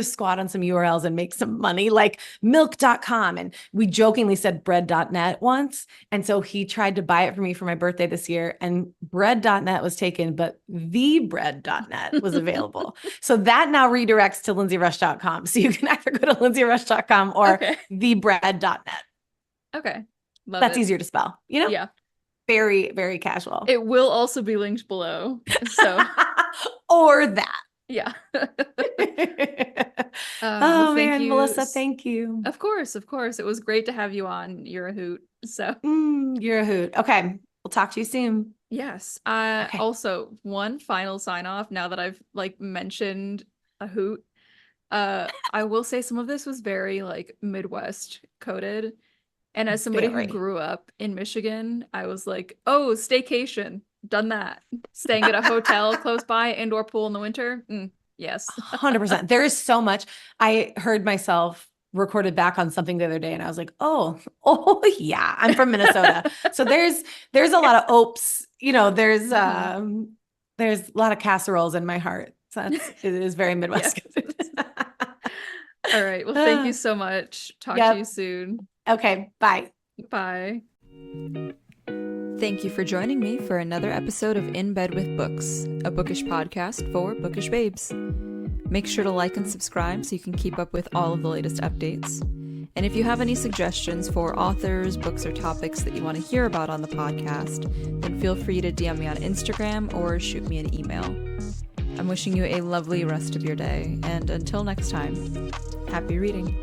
Speaker 2: squat on some URLs and make some money, like milk.com. And we jokingly said bread.net once. And so he tried to buy it for me for my birthday this year, and bread.net was taken, but thebread.net was available. So that now redirects to lyndsayrush.com. So you can either go to lyndsayrush.com or thebread.net.
Speaker 1: Okay.
Speaker 2: That's easier to spell,
Speaker 1: Yeah.
Speaker 2: very, very casual.
Speaker 1: It will also be linked below. So
Speaker 2: Or that.
Speaker 1: yeah.
Speaker 2: Oh
Speaker 1: Thank
Speaker 2: man,
Speaker 1: you.
Speaker 2: Melissa, thank you.
Speaker 1: Of course, of course. It was great to have you on. You're a hoot. So
Speaker 2: You're a hoot. Okay. We'll talk to you soon.
Speaker 1: yes.
Speaker 2: Okay.
Speaker 1: Also, one final sign off now that I've like mentioned a hoot. I will say some of this was very like Midwest coded. And as somebody who
Speaker 2: Very.
Speaker 1: grew up in Michigan, I was like, oh, staycation. Done that. Staying at a hotel close by, indoor pool in the winter. Yes.
Speaker 2: 100%. There is so much. I heard myself recorded back on something the other day and I was like, oh yeah, I'm from Minnesota. So there's a lot of opes, there's a lot of casseroles in my heart. So it is very Midwest.
Speaker 1: All right. Well, thank you so much. Talk to you soon.
Speaker 2: Okay. Bye.
Speaker 1: Bye. Thank you for joining me for another episode of In Bed with Books, a bookish podcast for bookish babes. Make sure to like and subscribe so you can keep up with all of the latest updates. And if you have any suggestions for authors, books, or topics that you want to hear about on the podcast, then feel free to DM me on Instagram or shoot me an email. I'm wishing you a lovely rest of your day, and until next time, happy reading.